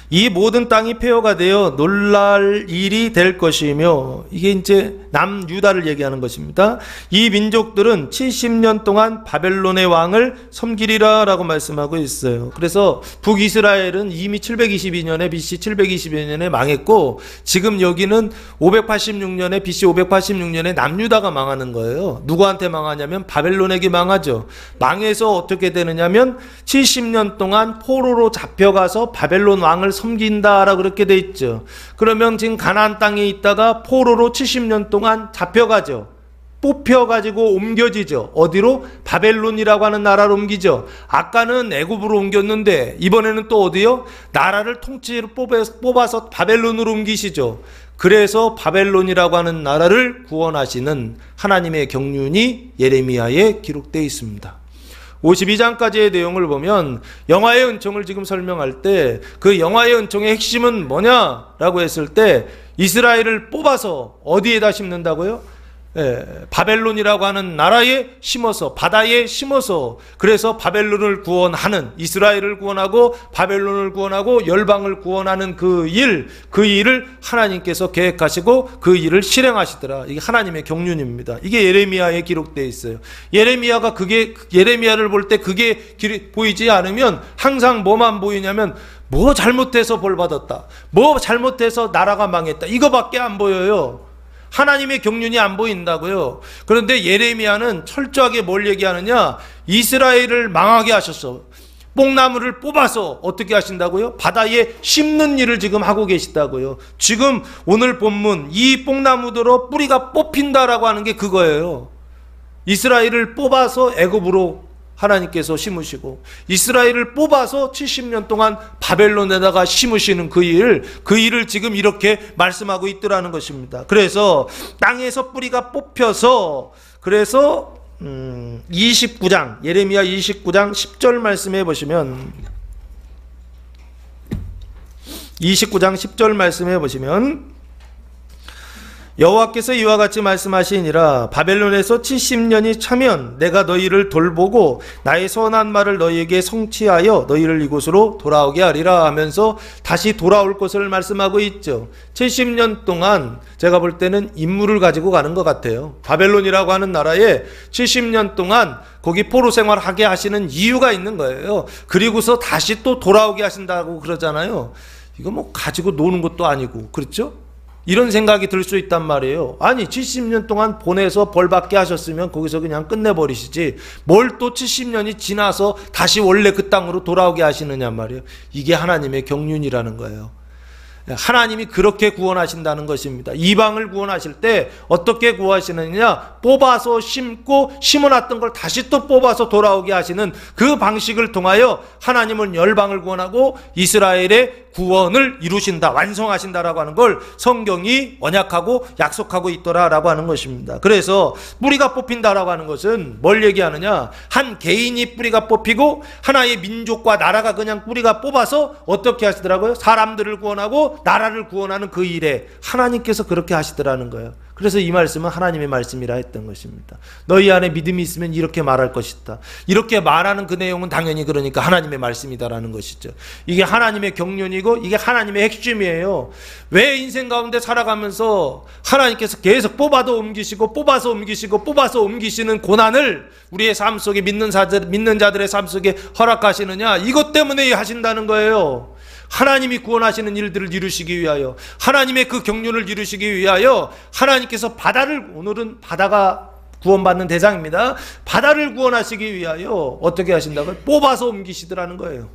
S1: 이 모든 땅이 폐허가 되어 놀랄 일이 될 것이며, 이게 이제 남유다를 얘기하는 것입니다. 이 민족들은 70년 동안 바벨론의 왕을 섬기리라 라고 말씀하고 있어요. 그래서 북이스라엘은 이미 722년에 BC 722년에 망했고, 지금 여기는 586년에 BC 586년에 남유다가 망하는 거예요. 누구한테 망하냐면 바벨론에게 망하죠. 망해서 어떻게 되느냐면 70년 동안 포로로 잡혀가서 바벨론 왕을 섬긴다라고 그렇게 돼 있죠. 그러면 지금 가나안 땅에 있다가 포로로 70년 동안 잡혀가죠. 뽑혀가지고 옮겨지죠. 어디로? 바벨론이라고 하는 나라로 옮기죠. 아까는 애굽으로 옮겼는데 이번에는 또 어디요? 나라를 통째로 뽑아서 바벨론으로 옮기시죠. 그래서 바벨론이라고 하는 나라를 구원하시는 하나님의 경륜이 예레미야에 기록되어 있습니다. 52장까지의 내용을 보면 영화의 은총을 지금 설명할 때 그 영화의 은총의 핵심은 뭐냐라고 했을 때, 이스라엘을 뽑아서 어디에다 심는다고요? 바벨론이라고 하는 나라에 심어서, 바다에 심어서, 그래서 바벨론을 구원하는, 이스라엘을 구원하고 바벨론을 구원하고 열방을 구원하는 그 일을 하나님께서 계획하시고 그 일을 실행하시더라. 이게 하나님의 경륜입니다. 이게 예레미야에 기록되어 있어요. 예레미야를 볼 때 그게 보이지 않으면 항상 뭐만 보이냐면, 뭐 잘못해서 벌 받았다, 뭐 잘못해서 나라가 망했다, 이거밖에 안 보여요. 하나님의 경륜이 안 보인다고요. 그런데 예레미야는 철저하게 뭘 얘기하느냐? 이스라엘을 망하게 하셨어. 뽕나무를 뽑아서 어떻게 하신다고요? 바다에 심는 일을 지금 하고 계시다고요. 지금 오늘 본문 이 뽕나무들로 뿌리가 뽑힌다라고 하는 게 그거예요. 이스라엘을 뽑아서 애굽으로 하나님께서 심으시고, 이스라엘을 뽑아서 70년 동안 바벨론에다가 심으시는 그 일을 지금 이렇게 말씀하고 있더라는 것입니다. 그래서 땅에서 뿌리가 뽑혀서, 그래서 29장 예레미야 29장 10절 말씀해 보시면, 29장 10절 말씀해 보시면, 여호와께서 이와 같이 말씀하시니라. 바벨론에서 70년이 차면 내가 너희를 돌보고 나의 선한 말을 너희에게 성취하여 너희를 이곳으로 돌아오게 하리라 하면서 다시 돌아올 것을 말씀하고 있죠. 70년 동안 제가 볼 때는 임무를 가지고 가는 것 같아요. 바벨론이라고 하는 나라에 70년 동안 거기 포로 생활하게 하시는 이유가 있는 거예요. 그리고서 다시 또 돌아오게 하신다고 그러잖아요. 이거 뭐 가지고 노는 것도 아니고, 그렇죠? 이런 생각이 들 수 있단 말이에요. 아니 70년 동안 보내서 벌받게 하셨으면 거기서 그냥 끝내버리시지 뭘 또 70년이 지나서 다시 원래 그 땅으로 돌아오게 하시느냐 말이에요. 이게 하나님의 경륜이라는 거예요. 하나님이 그렇게 구원하신다는 것입니다. 이방을 구원하실 때 어떻게 구원하시느냐? 뽑아서 심고 심어놨던 걸 다시 또 뽑아서 돌아오게 하시는 그 방식을 통하여 하나님은 열방을 구원하고 이스라엘의 구원을 이루신다, 완성하신다라고 하는 걸 성경이 언약하고 약속하고 있더라라고 하는 것입니다. 그래서 뿌리가 뽑힌다라고 하는 것은 뭘 얘기하느냐? 한 개인이 뿌리가 뽑히고 하나의 민족과 나라가 그냥 뿌리가 뽑아서 어떻게 하시더라고요? 사람들을 구원하고 나라를 구원하는 그 일에 하나님께서 그렇게 하시더라는 거예요. 그래서 이 말씀은 하나님의 말씀이라 했던 것입니다. 너희 안에 믿음이 있으면 이렇게 말할 것이다. 이렇게 말하는 그 내용은 당연히 그러니까 하나님의 말씀이다라는 것이죠. 이게 하나님의 경륜이고 이게 하나님의 핵심이에요. 왜 인생 가운데 살아가면서 하나님께서 계속 뽑아도 옮기시고 뽑아서 옮기시고 뽑아서 옮기시는 고난을 우리의 삶 속에 믿는 자들의 삶 속에 허락하시느냐? 이것 때문에 하신다는 거예요. 하나님이 구원하시는 일들을 이루시기 위하여, 하나님의 그 경륜을 이루시기 위하여 하나님께서 바다를, 오늘은 바다가 구원받는 대상입니다. 바다를 구원하시기 위하여 어떻게 하신다고요? 뽑아서 옮기시더라는 거예요.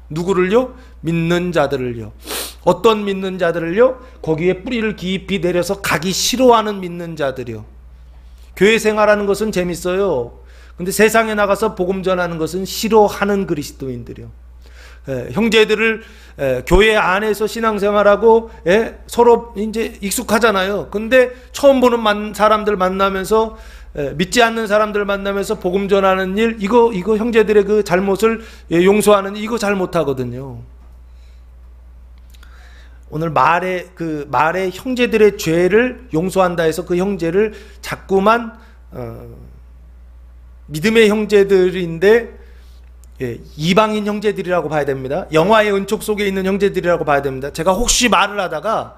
S1: 누구를요? 믿는 자들을요. 어떤 믿는 자들을요? 거기에 뿌리를 깊이 내려서 가기 싫어하는 믿는 자들이요. 교회 생활하는 것은 재밌어요. 근데 세상에 나가서 복음 전하는 것은 싫어하는 그리스도인들이요. 형제들을 교회 안에서 신앙생활하고 서로 이제 익숙하잖아요. 근데 처음 보는 사람들 만나면서 믿지 않는 사람들 만나면서 복음 전하는 일, 이거 형제들의 그 잘못을 용서하는 이거 잘 못하거든요. 오늘 말에 형제들의 죄를 용서한다 해서 그 형제를 자꾸만 믿음의 형제들인데 이방인 형제들이라고 봐야 됩니다. 영화의 은촉 속에 있는 형제들이라고 봐야 됩니다. 제가 혹시 말을 하다가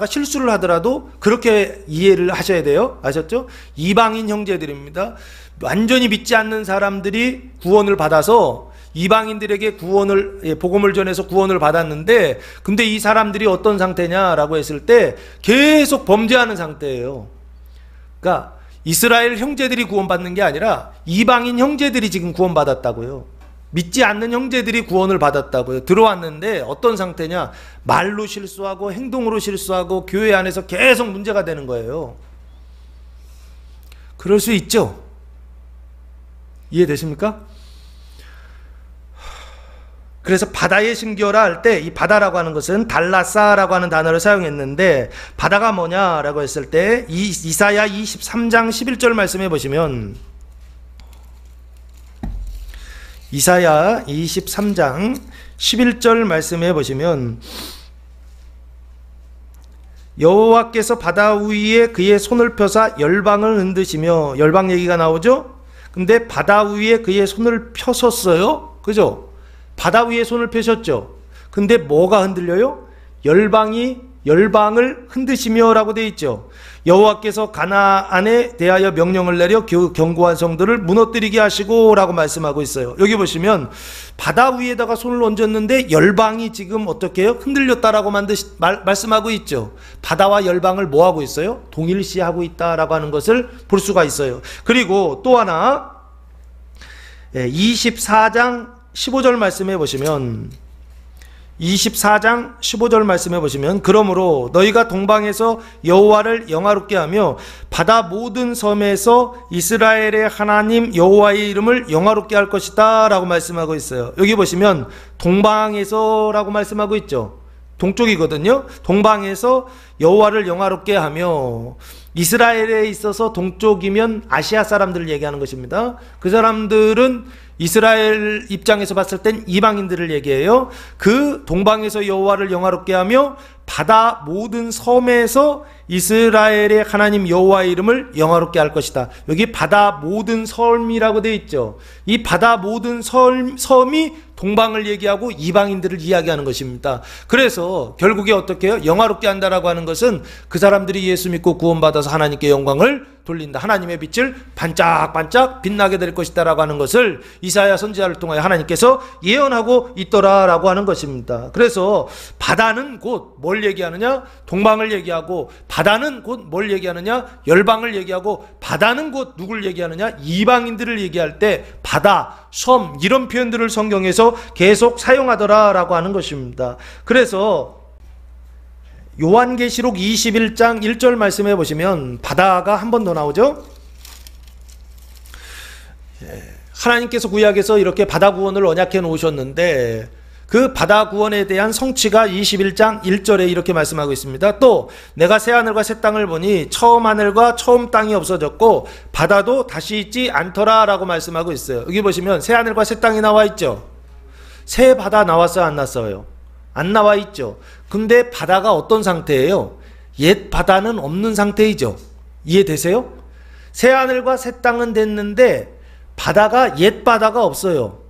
S1: 실수를 하더라도 그렇게 이해를 하셔야 돼요. 아셨죠? 이방인 형제들입니다. 완전히 믿지 않는 사람들이 구원을 받아서 이방인들에게 복음을 전해서 구원을 받았는데, 근데 이 사람들이 어떤 상태냐라고 했을 때 계속 범죄하는 상태예요. 그러니까 이스라엘 형제들이 구원받는 게 아니라 이방인 형제들이 지금 구원받았다고요. 믿지 않는 형제들이 구원을 받았다고요. 들어왔는데 어떤 상태냐? 말로 실수하고 행동으로 실수하고 교회 안에서 계속 문제가 되는 거예요. 그럴 수 있죠? 이해되십니까? 그래서 바다의 신기어라 할 때 이 바다라고 하는 것은 달라사라고 하는 단어를 사용했는데, 바다가 뭐냐라고 했을 때 이사야 23장 11절 말씀해 보시면, 이사야 23장 11절 말씀해 보시면, 여호와께서 바다 위에 그의 손을 펴사 열방을 흔드시며, 열방 얘기가 나오죠? 근데 바다 위에 그의 손을 펴셨어요? 그죠? 바다 위에 손을 펴셨죠? 근데 뭐가 흔들려요? 열방을 흔드시며 라고 되어 있죠. 여호와께서 가나안에 대하여 명령을 내려 견고한 성들을 무너뜨리게 하시고 라고 말씀하고 있어요. 여기 보시면 바다 위에다가 손을 얹었는데 열방이 지금 어떻게 해요? 흔들렸다라고 말씀하고 있죠. 바다와 열방을 뭐 하고 있어요? 동일시하고 있다라고 하는 것을 볼 수가 있어요. 그리고 또 하나 24장 15절 말씀해 보시면, 24장 15절 말씀해 보시면, 그러므로 너희가 동방에서 여호와를 영화롭게 하며 바다 모든 섬에서 이스라엘의 하나님 여호와의 이름을 영화롭게 할 것이다 라고 말씀하고 있어요. 여기 보시면 동방에서 라고 말씀하고 있죠. 동쪽이거든요. 동방에서 여호와를 영화롭게 하며, 이스라엘에 있어서 동쪽이면 아시아 사람들을 얘기하는 것입니다. 그 사람들은 이스라엘 입장에서 봤을 땐 이방인들을 얘기해요. 그 동방에서 여호와를 영화롭게 하며 바다 모든 섬에서 이스라엘의 하나님 여호와의 이름을 영화롭게 할 것이다. 여기 바다 모든 섬이라고 되어 있죠. 이 바다 모든 섬이 동방을 얘기하고 이방인들을 이야기하는 것입니다. 그래서 결국에 어떻게 해요? 영화롭게 한다라고 하는 것은 그 사람들이 예수 믿고 구원받아서 하나님께 영광을 돌린다. 하나님의 빛을 반짝반짝 빛나게 될 것이다 라고 하는 것을 이사야 선지자를 통하여 하나님께서 예언하고 있더라라고 하는 것입니다. 그래서 바다는 곧 뭘 얘기하느냐? 동방을 얘기하고, 바다는 곧 뭘 얘기하느냐? 열방을 얘기하고, 바다는 곧 누굴 얘기하느냐? 이방인들을 얘기할 때 바다, 섬 이런 표현들을 성경에서 계속 사용하더라라고 하는 것입니다. 그래서 요한계시록 21장 1절 말씀해 보시면 바다가 한 번 더 나오죠. 하나님께서 구약에서 이렇게 바다 구원을 언약해 놓으셨는데, 그 바다 구원에 대한 성취가 21장 1절에 이렇게 말씀하고 있습니다. 또 내가 새 하늘과 새 땅을 보니 처음 하늘과 처음 땅이 없어졌고 바다도 다시 있지 않더라 라고 말씀하고 있어요. 여기 보시면 새 하늘과 새 땅이 나와 있죠. 새 바다 나왔어요? 안 났어요? 안 나와 있죠. 근데 바다가 어떤 상태예요? 옛 바다는 없는 상태이죠. 이해되세요? 새 하늘과 새 땅은 됐는데 바다가 옛 바다가 없어요.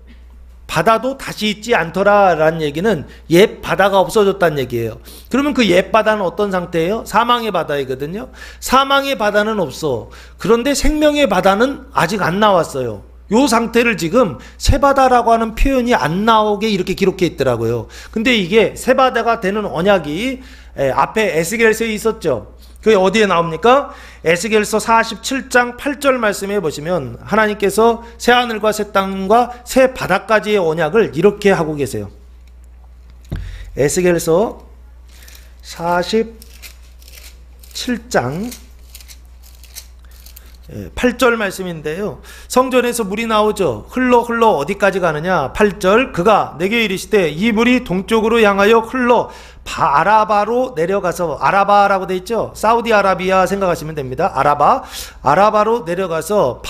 S1: 바다도 다시 있지 않더라라는 얘기는 옛 바다가 없어졌다는 얘기예요. 그러면 그 옛 바다는 어떤 상태예요? 사망의 바다이거든요. 사망의 바다는 없어. 그런데 생명의 바다는 아직 안 나왔어요. 요 상태를 지금 새바다라고 하는 표현이 안 나오게 이렇게 기록해 있더라고요. 근데 이게 새바다가 되는 언약이 앞에 에스겔서에 있었죠. 그게 어디에 나옵니까? 에스겔서 47장 8절 말씀해 보시면 하나님께서 새 하늘과 새 땅과 새 바다까지의 언약을 이렇게 하고 계세요. 에스겔서 47장 8절 말씀인데요. 성전에서 물이 나오죠. 흘러 어디까지 가느냐. 8절 그가 내게 이르시되 이 물이 동쪽으로 향하여 흘러 아라바로 내려가서, 아라바라고 돼 있죠. 사우디아라비아 생각하시면 됩니다. 아라바로 내려가서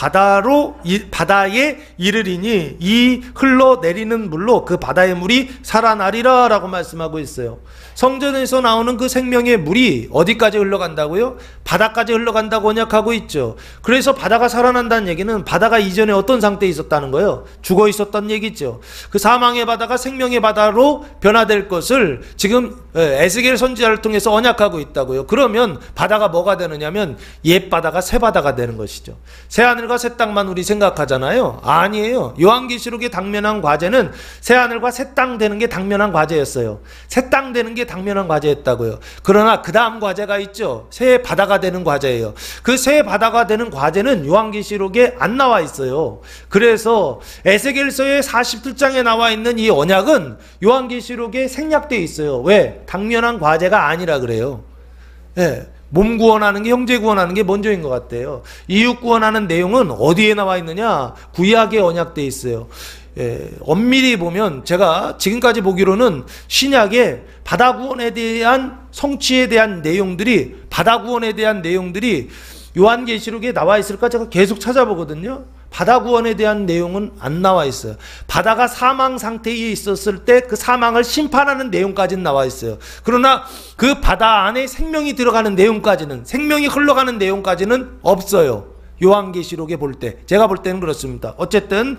S1: 바다에 이르리니 이 흘러 내리는 물로 그 바다의 물이 살아나리라 라고 말씀하고 있어요. 성전에서 나오는 그 생명의 물이 어디까지 흘러간다고요? 바다까지 흘러간다고 언약하고 있죠. 그래서 바다가 살아난다는 얘기는 바다가 이전에 어떤 상태에 있었다는 거예요? 죽어 있었던 얘기죠. 그 사망의 바다가 생명의 바다로 변화될 것을 지금 에스겔 선지자를 통해서 언약하고 있다고요. 그러면 바다가 뭐가 되느냐면 옛 바다가 새 바다가 되는 것이죠. 새 하늘과 새 땅만 우리 생각하잖아요. 아니에요. 요한계시록의 당면한 과제는 새 하늘과 새 땅 되는 게 당면한 과제였어요. 새 땅 되는 게 당면한 과제였다고요. 그러나 그 다음 과제가 있죠. 새 바다가 되는 과제예요. 그 새 바다가 되는 과제는 요한계시록에 안 나와 있어요. 그래서 에스겔서의 47장에 나와 있는 이 언약은 요한계시록에 생략되어 있어요. 왜? 당면한 과제가 아니라 그래요. 몸 구원하는 게, 형제 구원하는 게 먼저인 것 같아요. 이웃 구원하는 내용은 어디에 나와 있느냐? 구약에 언약되어 있어요. 엄밀히 보면 제가 지금까지 보기로는 신약에 바다 구원에 대한 성취에 대한 내용들이, 바다 구원에 대한 내용들이 요한계시록에 나와 있을까 제가 계속 찾아보거든요. 바다 구원에 대한 내용은 안 나와 있어요. 바다가 사망 상태에 있었을 때 그 사망을 심판하는 내용까지는 나와 있어요. 그러나 그 바다 안에 생명이 들어가는 내용까지는, 생명이 흘러가는 내용까지는 없어요. 요한계시록에 볼 때, 제가 볼 때는 그렇습니다. 어쨌든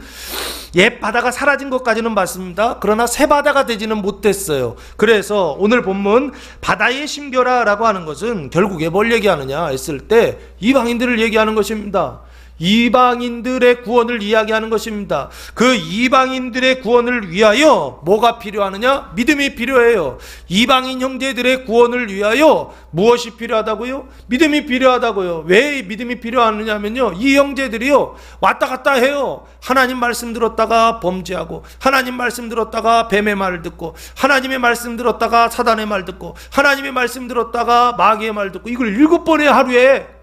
S1: 옛 바다가 사라진 것까지는 맞습니다. 그러나 새 바다가 되지는 못했어요. 그래서 오늘 본문 바다에 심겨라 라고 하는 것은 결국에 뭘 얘기하느냐 했을 때 이방인들을 얘기하는 것입니다. 이방인들의 구원을 이야기하는 것입니다. 그 이방인들의 구원을 위하여 뭐가 필요하느냐? 믿음이 필요해요. 이방인 형제들의 구원을 위하여 무엇이 필요하다고요? 믿음이 필요하다고요. 왜 믿음이 필요하느냐면요, 이 형제들이요 왔다 갔다 해요. 하나님 말씀 들었다가 범죄하고, 하나님 말씀 들었다가 뱀의 말을 듣고, 하나님의 말씀 들었다가 사단의 말 듣고, 하나님의 말씀 들었다가 마귀의 말 듣고, 이걸 7번에 하루에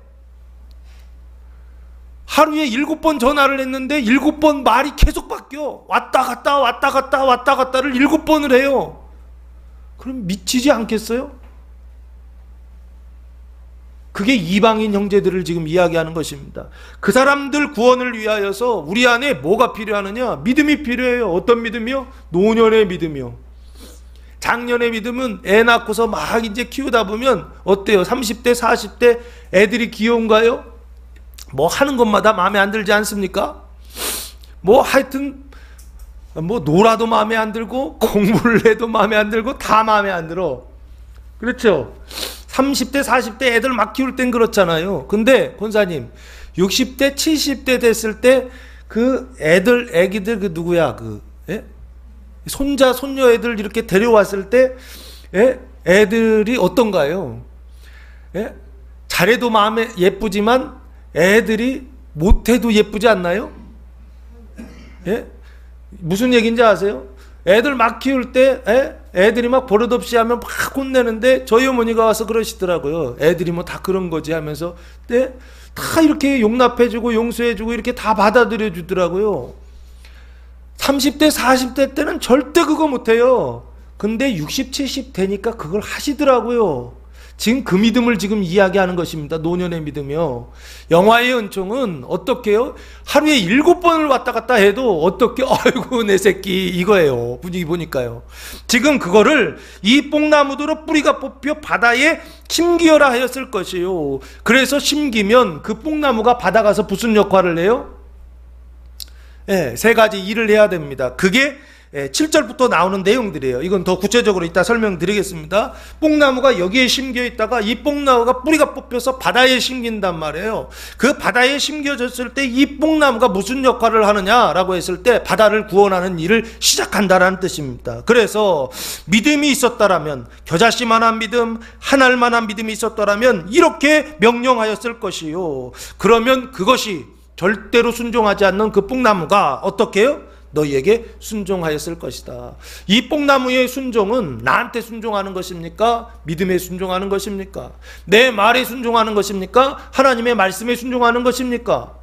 S1: 7번 전화를 했는데 7번 말이 계속 바뀌어. 왔다 갔다를 7번을 해요. 그럼 미치지 않겠어요? 그게 이방인 형제들을 지금 이야기하는 것입니다. 그 사람들 구원을 위하여서 우리 안에 뭐가 필요하느냐? 믿음이 필요해요. 어떤 믿음이요? 노년의 믿음이요. 작년의 믿음은 애 낳고서 막 이제 키우다 보면 어때요? 30대, 40대 애들이 귀여운가요? 뭐 하는 것마다 마음에 안 들지 않습니까? 뭐 하여튼 뭐 놀아도 마음에 안 들고 공부를 해도 마음에 안 들고 다 마음에 안 들어. 그렇죠? 30대 40대 애들 막 키울 땐 그렇잖아요. 근데 권사님 60대 70대 됐을 때 그 애기들 그 누구야 손자 손녀 애들 이렇게 데려왔을 때 애들이 어떤가요? 잘해도 마음에 예쁘지만 애들이 못해도 예쁘지 않나요? 무슨 얘기인지 아세요? 애들 막 키울 때 애들이 막 버릇없이 하면 막 혼내는데 저희 어머니가 와서 그러시더라고요. 애들이 뭐 다 그런 거지 하면서 다 이렇게 용납해주고 용서해주고 이렇게 다 받아들여 주더라고요. 30대 40대 때는 절대 그거 못해요. 근데 60, 70 되니까 그걸 하시더라고요. 지금 그 믿음을 지금 이야기하는 것입니다. 노년의 믿음이요. 영화의 은총은 어떻게 해요? 하루에 7번을 왔다 갔다 해도 어떻게 아이고 내 새끼 이거예요. 분위기 보니까요. 지금 그거를 이 뽕나무도로 뿌리가 뽑혀 바다에 심기어라 하였을 것이요. 그래서 심기면 그 뽕나무가 바다 가서 무슨 역할을 해요? 세 가지 일을 해야 됩니다. 그게 7절부터 나오는 내용들이에요. 이건 더 구체적으로 이따 설명드리겠습니다. 뽕나무가 여기에 심겨 있다가 이 뽕나무가 뿌리가 뽑혀서 바다에 심긴단 말이에요. 그 바다에 심겨졌을 때 이 뽕나무가 무슨 역할을 하느냐라고 했을 때 바다를 구원하는 일을 시작한다라는 뜻입니다. 그래서 믿음이 있었다라면, 겨자씨만한 믿음, 하늘만한 믿음이 있었다라면 이렇게 명령하였을 것이요. 그러면 그것이 절대로 순종하지 않는 그 뽕나무가 어떻게 해요? 너희에게 순종하였을 것이다. 이 뽕나무의 순종은 나한테 순종하는 것입니까? 믿음에 순종하는 것입니까? 내 말에 순종하는 것입니까? 하나님의 말씀에 순종하는 것입니까?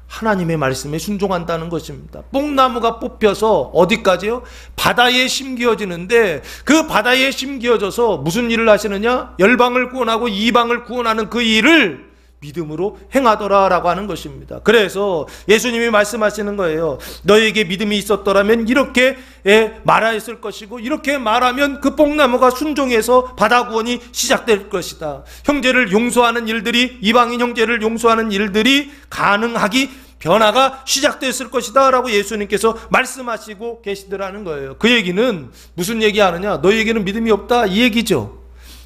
S1: 하나님의 말씀에 순종한다는 것입니다. 뽕나무가 뽑혀서 어디까지요? 바다에 심기어지는데, 그 바다에 심기어져서 무슨 일을 하시느냐? 열방을 구원하고 이방을 구원하는 그 일을 믿음으로 행하더라라고 하는 것입니다. 그래서 예수님이 말씀하시는 거예요. 너에게 믿음이 있었더라면 이렇게 말하였을 것이고, 이렇게 말하면 그 뽕나무가 순종해서 바다 구원이 시작될 것이다. 형제를 용서하는 일들이, 이방인 형제를 용서하는 일들이 가능하기, 변화가 시작됐을 것이다 라고 예수님께서 말씀하시고 계시더라는 거예요. 그 얘기는 무슨 얘기하느냐? 너에게는 믿음이 없다 이 얘기죠.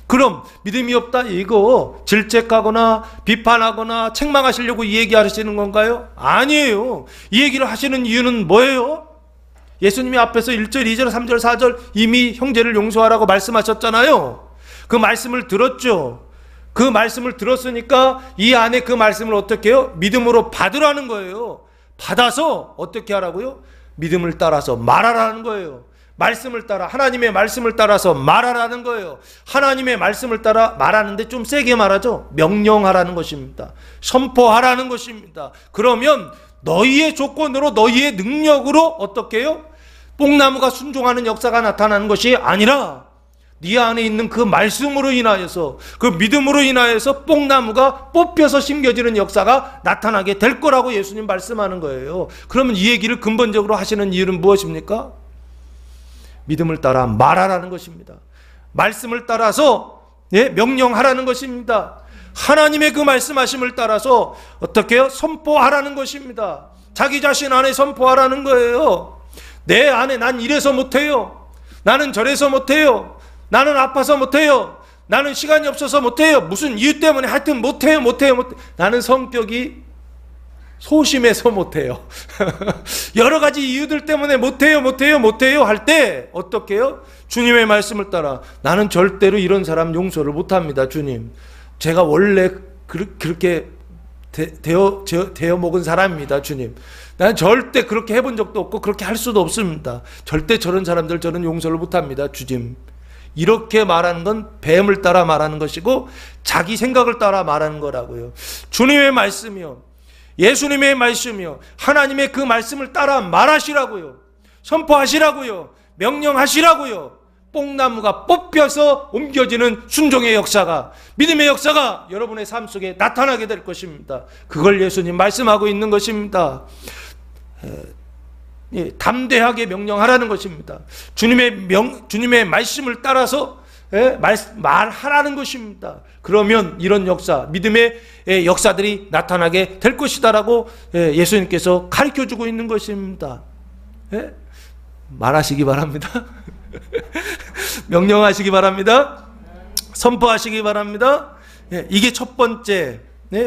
S1: 그럼 믿음이 없다 이거 질책하거나 비판하거나 책망하시려고 이 얘기 하시는 건가요? 아니에요. 이 얘기를 하시는 이유는 뭐예요? 예수님이 앞에서 1절, 2절, 3절, 4절 이미 형제를 용서하라고 말씀하셨잖아요. 그 말씀을 들었죠. 그 말씀을 들었으니까 이 안에 그 말씀을 어떻게 해요? 믿음으로 받으라는 거예요. 받아서 어떻게 하라고요? 믿음을 따라서 말하라는 거예요. 말씀을 따라, 하나님의 말씀을 따라서 말하라는 거예요. 하나님의 말씀을 따라 말하는데 좀 세게 말하죠. 명령하라는 것입니다. 선포하라는 것입니다. 그러면 너희의 조건으로, 너희의 능력으로 어떻게 해요? 뽕나무가 순종하는 역사가 나타나는 것이 아니라 네 안에 있는 그 말씀으로 인하여서, 그 믿음으로 인하여서 뽕나무가 뽑혀서 심겨지는 역사가 나타나게 될 거라고 예수님 말씀하는 거예요. 그러면 이 얘기를 근본적으로 하시는 이유는 무엇입니까? 믿음을 따라 말하라는 것입니다. 말씀을 따라서 명령하라는 것입니다. 하나님의 그 말씀하심을 따라서 어떻게 해요? 선포하라는 것입니다. 자기 자신 안에 선포하라는 거예요. 내 안에 난 이래서 못해요. 나는 저래서 못해요. 나는 아파서 못해요. 나는 시간이 없어서 못해요. 무슨 이유 때문에 하여튼 못해요. 나는 성격이 소심해서 못해요. 여러 가지 이유들 때문에 못해요 할 때 어떻게 해요? 주님의 말씀을 따라 나는 절대로 이런 사람 용서를 못합니다. 주님, 제가 원래 그렇게 되어 먹은 사람입니다. 주님, 나는 절대 그렇게 해본 적도 없고 그렇게 할 수도 없습니다. 절대 저런 사람들 저는 용서를 못합니다. 주님, 이렇게 말하는 건 뱀을 따라 말하는 것이고 자기 생각을 따라 말하는 거라고요. 주님의 말씀이요, 예수님의 말씀이요, 하나님의 그 말씀을 따라 말하시라고요. 선포하시라고요. 명령하시라고요. 뽕나무가 뽑혀서 옮겨지는 순종의 역사가, 믿음의 역사가 여러분의 삶 속에 나타나게 될 것입니다. 그걸 예수님 말씀하고 있는 것입니다. 담대하게 명령하라는 것입니다. 주님의 말씀을 따라서 말하라는 것입니다. 그러면 이런 역사, 믿음의 역사들이 나타나게 될 것이다라고 예수님께서 가르쳐주고 있는 것입니다. 말하시기 바랍니다. 명령하시기 바랍니다. 선포하시기 바랍니다. 이게 첫 번째,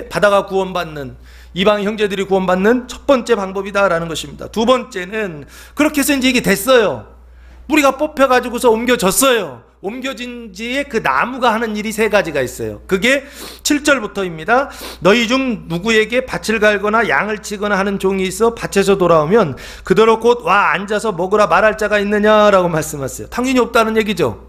S1: 바다가 구원받는, 이방 형제들이 구원받는 첫 번째 방법이다라는 것입니다. 두 번째는 그렇게 해서 이제 이게 됐어요. 뿌리가 뽑혀가지고서 옮겨졌어요. 옮겨진 지에 그 나무가 하는 일이 세 가지가 있어요. 그게 7절부터입니다. 너희 중 누구에게 밭을 갈거나 양을 치거나 하는 종이 있어 밭에서 돌아오면 그대로 곧 와 앉아서 먹으라 말할 자가 있느냐라고 말씀하세요. 당연히 없다는 얘기죠.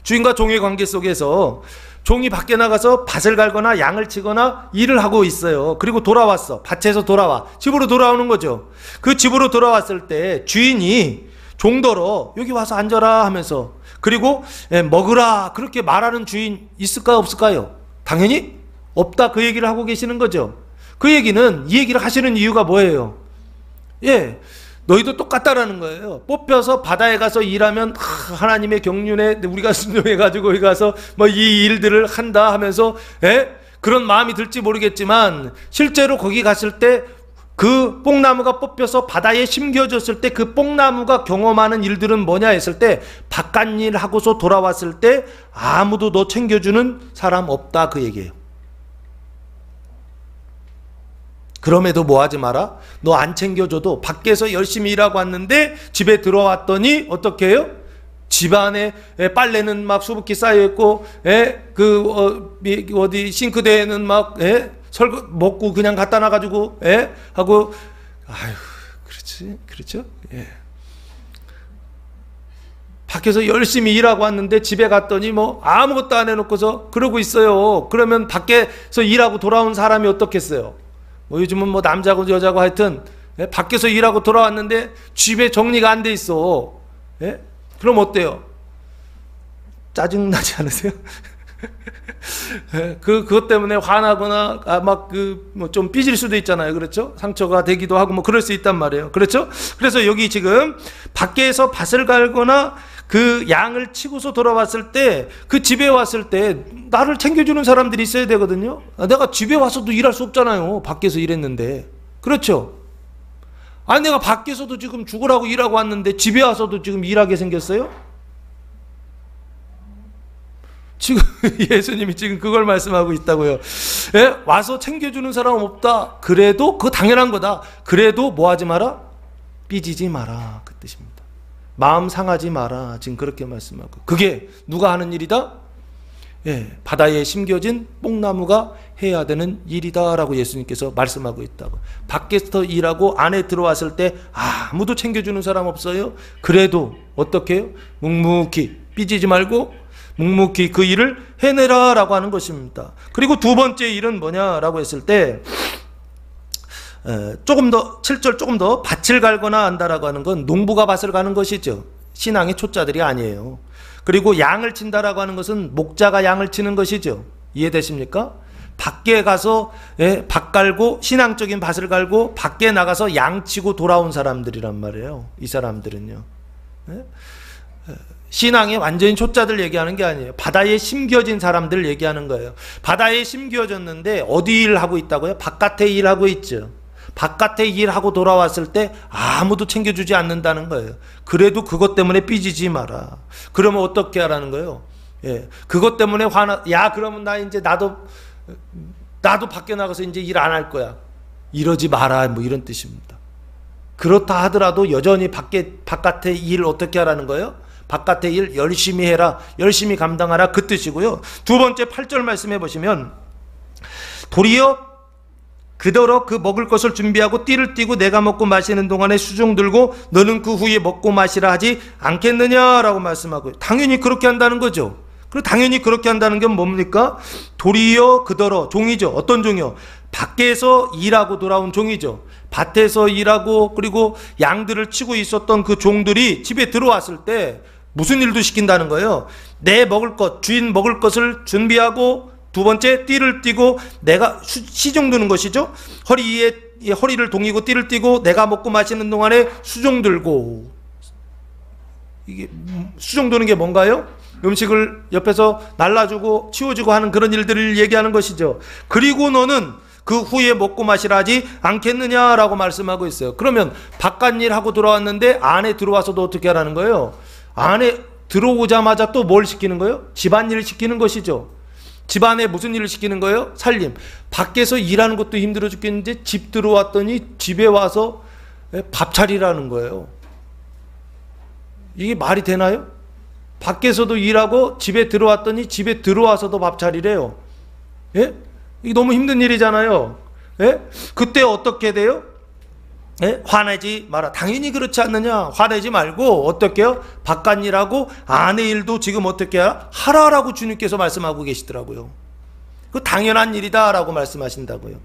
S1: 주인과 종의 관계 속에서 종이 밖에 나가서 밭을 갈거나 양을 치거나 일을 하고 있어요. 그리고 돌아왔어. 밭에서 돌아와. 집으로 돌아오는 거죠. 그 집으로 돌아왔을 때 주인이 종더러 여기 와서 앉아라 하면서, 그리고 먹으라 그렇게 말하는 주인 있을까 없을까요? 당연히 없다, 그 얘기를 하고 계시는 거죠. 그 얘기는, 이 얘기를 하시는 이유가 뭐예요? 너희도 똑같다라는 거예요. 뽑혀서 바다에 가서 일하면 하나님의 경륜에 우리가 순종해가지고 거기 가서 뭐 이 일들을 한다 하면서 그런 마음이 들지 모르겠지만, 실제로 거기 갔을 때 그 뽕나무가 뽑혀서 바다에 심겨졌을 때 그 뽕나무가 경험하는 일들은 뭐냐 했을 때, 바깥일 하고서 돌아왔을 때 아무도 너 챙겨주는 사람 없다, 그 얘기예요. 그럼에도 뭐 하지 마라? 너 안 챙겨줘도 밖에서 열심히 일하고 왔는데 집에 들어왔더니 어떻게 해요? 집안에 빨래는 막 수북히 쌓여있고 어디 싱크대에는 막 설거 먹고 그냥 갖다 놔가지고 하고, 아휴, 그렇지, 그렇죠? 예. 밖에서 열심히 일하고 왔는데 집에 갔더니 뭐 아무것도 안 해놓고서 그러고 있어요. 그러면 밖에서 일하고 돌아온 사람이 어떻겠어요? 뭐 요즘은 뭐 남자고 여자고 하여튼 예? 밖에서 일하고 돌아왔는데 집에 정리가 안 돼 있어. 예? 그럼 어때요? 짜증나지 않으세요? 그것 때문에 화나거나 막 뭐 좀 삐질 수도 있잖아요. 그렇죠? 상처가 되기도 하고 뭐 그럴 수 있단 말이에요. 그렇죠? 그래서 여기 지금 밖에서 밭을 갈거나 그 양을 치고서 돌아왔을 때 그 집에 왔을 때 나를 챙겨주는 사람들이 있어야 되거든요. 내가 집에 와서도 일할 수 없잖아요. 밖에서 일했는데. 그렇죠? 아니 내가 밖에서도 지금 죽으라고 일하고 왔는데 집에 와서도 지금 일하게 생겼어요? 지금 예수님이 지금 그걸 말씀하고 있다고요. 예? 와서 챙겨주는 사람 없다. 그래도 그거 당연한 거다. 그래도 뭐 하지 마라? 삐지지 마라. 그 뜻입니다. 마음 상하지 마라. 지금 그렇게 말씀하고. 그게 누가 하는 일이다? 예, 바다에 심겨진 뽕나무가 해야 되는 일이다 라고 예수님께서 말씀하고 있다고. 밖에서 일하고 안에 들어왔을 때 아무도 챙겨주는 사람 없어요? 그래도 어떻게 해요? 묵묵히 삐지지 말고 묵묵히 그 일을 해내라 라고 하는 것입니다. 그리고 두 번째 일은 뭐냐라고 했을 때 조금 더 7절 조금 더 밭을 갈거나 한다라고 하는 건 농부가 밭을 가는 것이죠. 신앙의 초짜들이 아니에요. 그리고 양을 친다라고 하는 것은 목자가 양을 치는 것이죠. 이해되십니까? 밖에 가서 밭 갈고 신앙적인 밭을 갈고 밖에 나가서 양 치고 돌아온 사람들이란 말이에요. 이 사람들은요. 신앙의 완전히 초짜들 얘기하는 게 아니에요. 바다에 심겨진 사람들 얘기하는 거예요. 바다에 심겨졌는데 어디 일하고 있다고요? 바깥에 일하고 있죠. 바깥에 일하고 돌아왔을 때 아무도 챙겨주지 않는다는 거예요. 그래도 그것 때문에 삐지지 마라. 그러면 어떻게 하라는 거예요? 예, 그것 때문에 야 그러면 나 이제 나도 밖에 나가서 이제 일 안 할 거야. 이러지 마라. 뭐 이런 뜻입니다. 그렇다 하더라도 여전히 바깥에 일 어떻게 하라는 거예요? 바깥의 일 열심히 해라. 열심히 감당하라. 그 뜻이고요. 두 번째 8절 말씀해 보시면 도리어 그더러 그 먹을 것을 준비하고 띠를 띠고 내가 먹고 마시는 동안에 수종 들고 너는 그 후에 먹고 마시라 하지 않겠느냐라고 말씀하고요. 당연히 그렇게 한다는 거죠. 그리고 당연히 그렇게 한다는 게 뭡니까? 도리어 그더러 종이죠. 어떤 종이요? 밖에서 일하고 돌아온 종이죠. 밭에서 일하고 그리고 양들을 치고 있었던 그 종들이 집에 들어왔을 때 무슨 일도 시킨다는 거예요. 내 먹을 것, 주인 먹을 것을 준비하고 두 번째 띠를 띠고 내가 시종 드는 것이죠. 허리를 동이고 띠를 띠고 내가 먹고 마시는 동안에 수종 들고. 이게 수종 드는 게 뭔가요? 음식을 옆에서 날라주고 치워주고 하는 그런 일들을 얘기하는 것이죠. 그리고 너는 그 후에 먹고 마시라 하지 않겠느냐라고 말씀하고 있어요. 그러면 바깥 일하고 들어왔는데 안에 들어와서도 어떻게 하라는 거예요? 안에 들어오자마자 또 뭘 시키는 거예요? 집안일을 시키는 것이죠. 집안에 무슨 일을 시키는 거예요? 살림. 밖에서 일하는 것도 힘들어 죽겠는데 집 들어왔더니 집에 와서 밥 차리라는 거예요. 이게 말이 되나요? 밖에서도 일하고 집에 들어왔더니 집에 들어와서도 밥 차리래요. 예? 이게 너무 힘든 일이잖아요. 예? 그때 어떻게 돼요? 예? 화내지 마라. 당연히 그렇지 않느냐? 화내지 말고 어떻게 해요? 바깥 일하고 안의 일도 지금 어떻게 하라라고 주님께서 말씀하고 계시더라고요. 그 당연한 일이다라고 말씀하신다고요.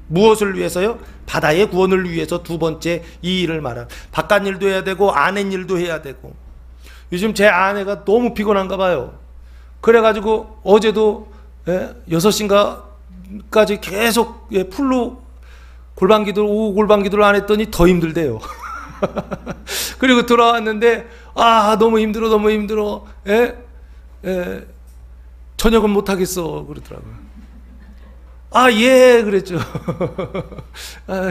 S1: 무엇을 위해서요? 바다의 구원을 위해서 두 번째 이 일을 말한. 바깥 일도 해야 되고 안의 일도 해야 되고. 요즘 제 아내가 너무 피곤한가 봐요. 그래가지고 어제도 6시인가까지 계속 풀로 오후 골방기도를 안 했더니 더 힘들대요. 그리고 돌아왔는데 너무 힘들어. 저녁은 못하겠어 그러더라고요. 예 그랬죠.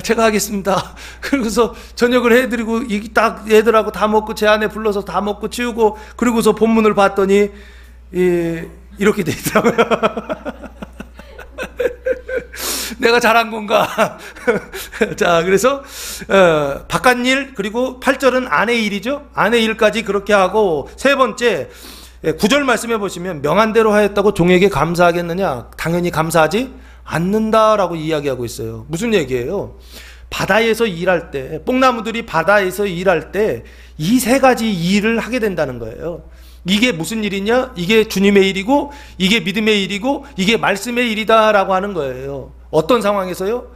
S1: 제가 하겠습니다. 그러고서 저녁을 해드리고 딱 애들하고 다 먹고 제 아내 불러서 다 먹고 치우고 그러고서 본문을 봤더니 이렇게 돼 있더라고요. 내가 잘한 건가? 자, 그래서 바깥일 그리고 8절은 아내 일이죠. 아내 일까지 그렇게 하고 세 번째 9절 말씀해 보시면 명한 대로 하였다고 종에게 감사하겠느냐? 당연히 감사하지 않는다라고 이야기하고 있어요. 무슨 얘기예요? 바다에서 일할 때, 뽕나무들이 바다에서 일할 때 이 세 가지 일을 하게 된다는 거예요. 이게 무슨 일이냐? 이게 주님의 일이고, 이게 믿음의 일이고, 이게 말씀의 일이다라고 하는 거예요. 어떤 상황에서요?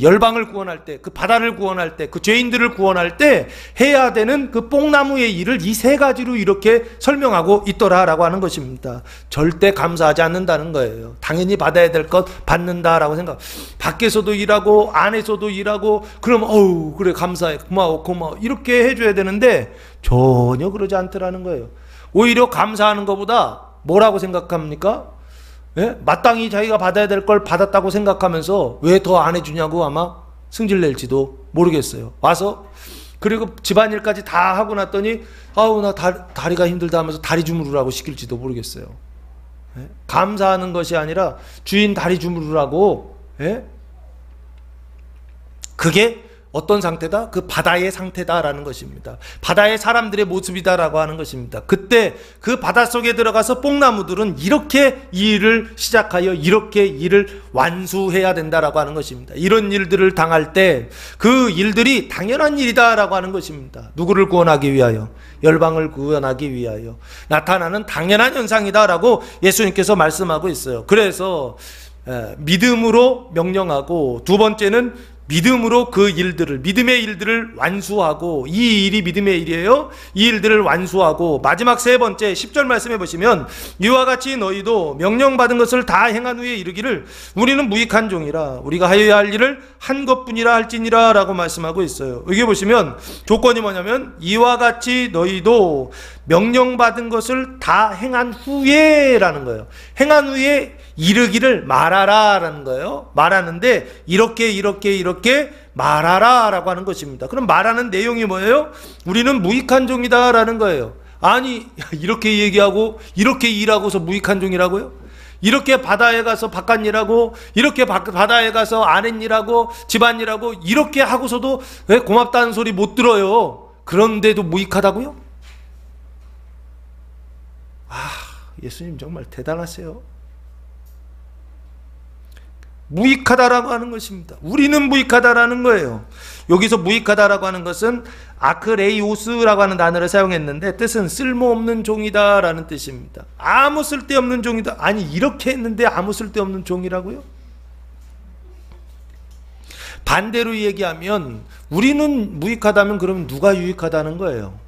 S1: 열방을 구원할 때, 그 바다를 구원할 때, 그 죄인들을 구원할 때 해야 되는 그 뽕나무의 일을 이 세 가지로 이렇게 설명하고 있더라라고 하는 것입니다. 절대 감사하지 않는다는 거예요. 당연히 받아야 될 것 받는다라고 생각. 밖에서도 일하고 안에서도 일하고, 그럼 어우 그래 감사해, 고마워 고마워 이렇게 해줘야 되는데 전혀 그러지 않더라는 거예요. 오히려 감사하는 것보다 뭐라고 생각합니까? 예? 마땅히 자기가 받아야 될 걸 받았다고 생각하면서 왜 더 안 해주냐고 아마 승질낼지도 모르겠어요. 와서 그리고 집안일까지 다 하고 났더니 아우 나 다리가 힘들다 하면서 다리 주무르라고 시킬지도 모르겠어요. 예? 감사하는 것이 아니라 주인 다리 주무르라고. 예? 그게 어떤 상태다? 그 바다의 상태다라는 것입니다. 바다의 사람들의 모습이다라고 하는 것입니다. 그때 그 바닷속에 들어가서 뽕나무들은 이렇게 일을 시작하여 이렇게 일을 완수해야 된다라고 하는 것입니다. 이런 일들을 당할 때 그 일들이 당연한 일이다라고 하는 것입니다. 누구를 구원하기 위하여? 열방을 구원하기 위하여 나타나는 당연한 현상이다라고 예수님께서 말씀하고 있어요. 그래서 믿음으로 명령하고, 두 번째는 믿음으로 그 일들을, 믿음의 일들을 완수하고, 이 일이 믿음의 일이에요. 이 일들을 완수하고, 마지막 세 번째 10절 말씀해 보시면 이와 같이 너희도 명령받은 것을 다 행한 후에 이르기를 우리는 무익한 종이라 우리가 하여야 할 일을 한 것뿐이라 할지니라 라고 말씀하고 있어요. 여기 보시면 조건이 뭐냐면 이와 같이 너희도 명령받은 것을 다 행한 후에 라는 거예요. 행한 후에 이르기를 말하라 라는 거예요. 말하는데 이렇게 말하라 라고 하는 것입니다. 그럼 말하는 내용이 뭐예요? 우리는 무익한 종이다 라는 거예요. 아니 이렇게 얘기하고 이렇게 일하고서 무익한 종이라고요? 이렇게 바다에 가서 바깥 일하고, 이렇게 바다에 가서 아랫 일하고, 집안 일하고 이렇게 하고서도 왜 고맙다는 소리 못 들어요? 그런데도 무익하다고요? 예수님 정말 대단하세요. 무익하다라고 하는 것입니다. 우리는 무익하다라는 거예요. 여기서 무익하다라고 하는 것은 아크레이오스라고 하는 단어를 사용했는데 뜻은 쓸모없는 종이다라는 뜻입니다. 아무 쓸데없는 종이다. 아니 이렇게 했는데 아무 쓸데없는 종이라고요? 반대로 얘기하면 우리는 무익하다면 그럼 누가 유익하다는 거예요?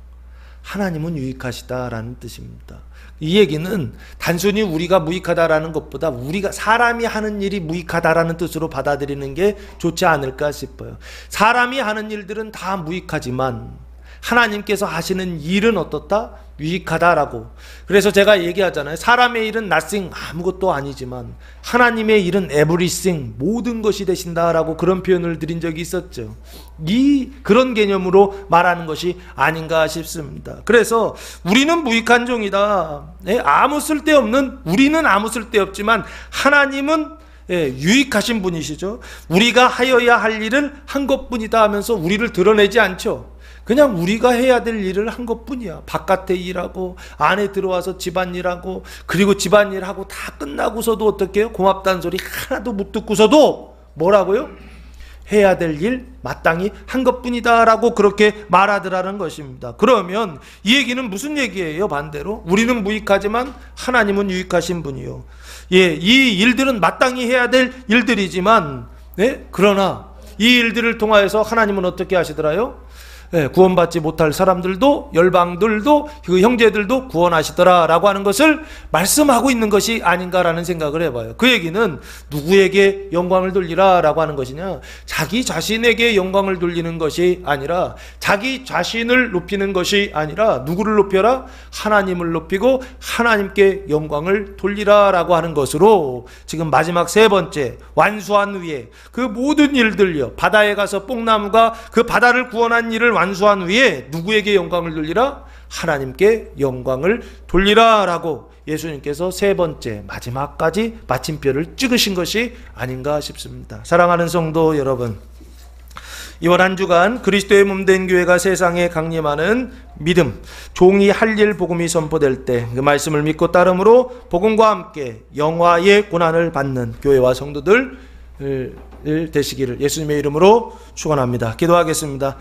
S1: 하나님은 유익하시다라는 뜻입니다. 이 얘기는 단순히 우리가 무익하다라는 것보다 우리가 사람이 하는 일이 무익하다라는 뜻으로 받아들이는 게 좋지 않을까 싶어요. 사람이 하는 일들은 다 무익하지만 하나님께서 하시는 일은 어떻다? 유익하다라고. 그래서 제가 얘기하잖아요. 사람의 일은 nothing, 아무것도 아니지만 하나님의 일은 everything, 모든 것이 되신다라고 그런 표현을 드린 적이 있었죠. 그런 개념으로 말하는 것이 아닌가 싶습니다. 그래서 우리는 무익한 종이다. 우리는 아무 쓸데없지만 하나님은 유익하신 분이시죠. 우리가 하여야 할 일을 한 것뿐이다 하면서 우리를 드러내지 않죠. 그냥 우리가 해야 될 일을 한 것뿐이야. 바깥에 일하고 안에 들어와서 집안일하고, 그리고 집안일하고 다 끝나고서도 어떻게 해요? 고맙다는 소리 하나도 못 듣고서도 뭐라고요? 해야 될 일 마땅히 한 것뿐이다 라고 그렇게 말하더라는 것입니다. 그러면 이 얘기는 무슨 얘기예요? 반대로 우리는 무익하지만 하나님은 유익하신 분이요. 이 일들은 마땅히 해야 될 일들이지만 그러나 이 일들을 통하여서 하나님은 어떻게 하시더라요? 구원받지 못할 사람들도, 열방들도, 그 형제들도 구원하시더라 라고 하는 것을 말씀하고 있는 것이 아닌가라는 생각을 해봐요. 그 얘기는 누구에게 영광을 돌리라 라고 하는 것이냐, 자기 자신에게 영광을 돌리는 것이 아니라, 자기 자신을 높이는 것이 아니라 누구를 높여라? 하나님을 높이고 하나님께 영광을 돌리라 라고 하는 것으로 지금 마지막 세 번째, 완수한 후에 그 모든 일들요, 바다에 가서 뽕나무가 그 바다를 구원한 일을 완수한 후에 누구에게 영광을 돌리라? 하나님께 영광을 돌리라 라고 예수님께서 세 번째, 마지막까지 마침표를 찍으신 것이 아닌가 싶습니다. 사랑하는 성도 여러분, 이번 한 주간 그리스도의 몸된 교회가 세상에 강림하는 믿음, 종이 할 일 복음이 선포될 때 그 말씀을 믿고 따름으로 복음과 함께 영화의 고난을 받는 교회와 성도들 일 되시기를 예수님의 이름으로 축원합니다. 기도하겠습니다.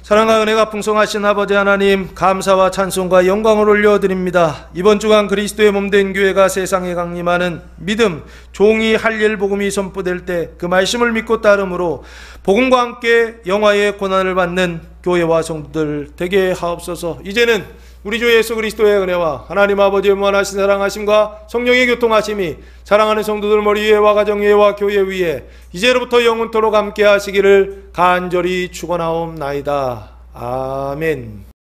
S1: 사랑과 은혜가 풍성하신 아버지 하나님, 감사와 찬송과 영광을 올려드립니다. 이번 주간 그리스도의 몸된 교회가 세상에 강림하는 믿음, 종이 할 일 복음이 선포될 때 그 말씀을 믿고 따름으로 복음과 함께 영화의 고난을 받는 교회와 성도들 되게 하옵소서. 이제는 우리 주 예수 그리스도의 은혜와 하나님 아버지의 무한하신 사랑하심과 성령의 교통하심이 사랑하는 성도들 머리 위에와 가정 위에와 교회 위에 이제로부터 영원토록 함께 하시기를 간절히 축원하옵나이다. 아멘.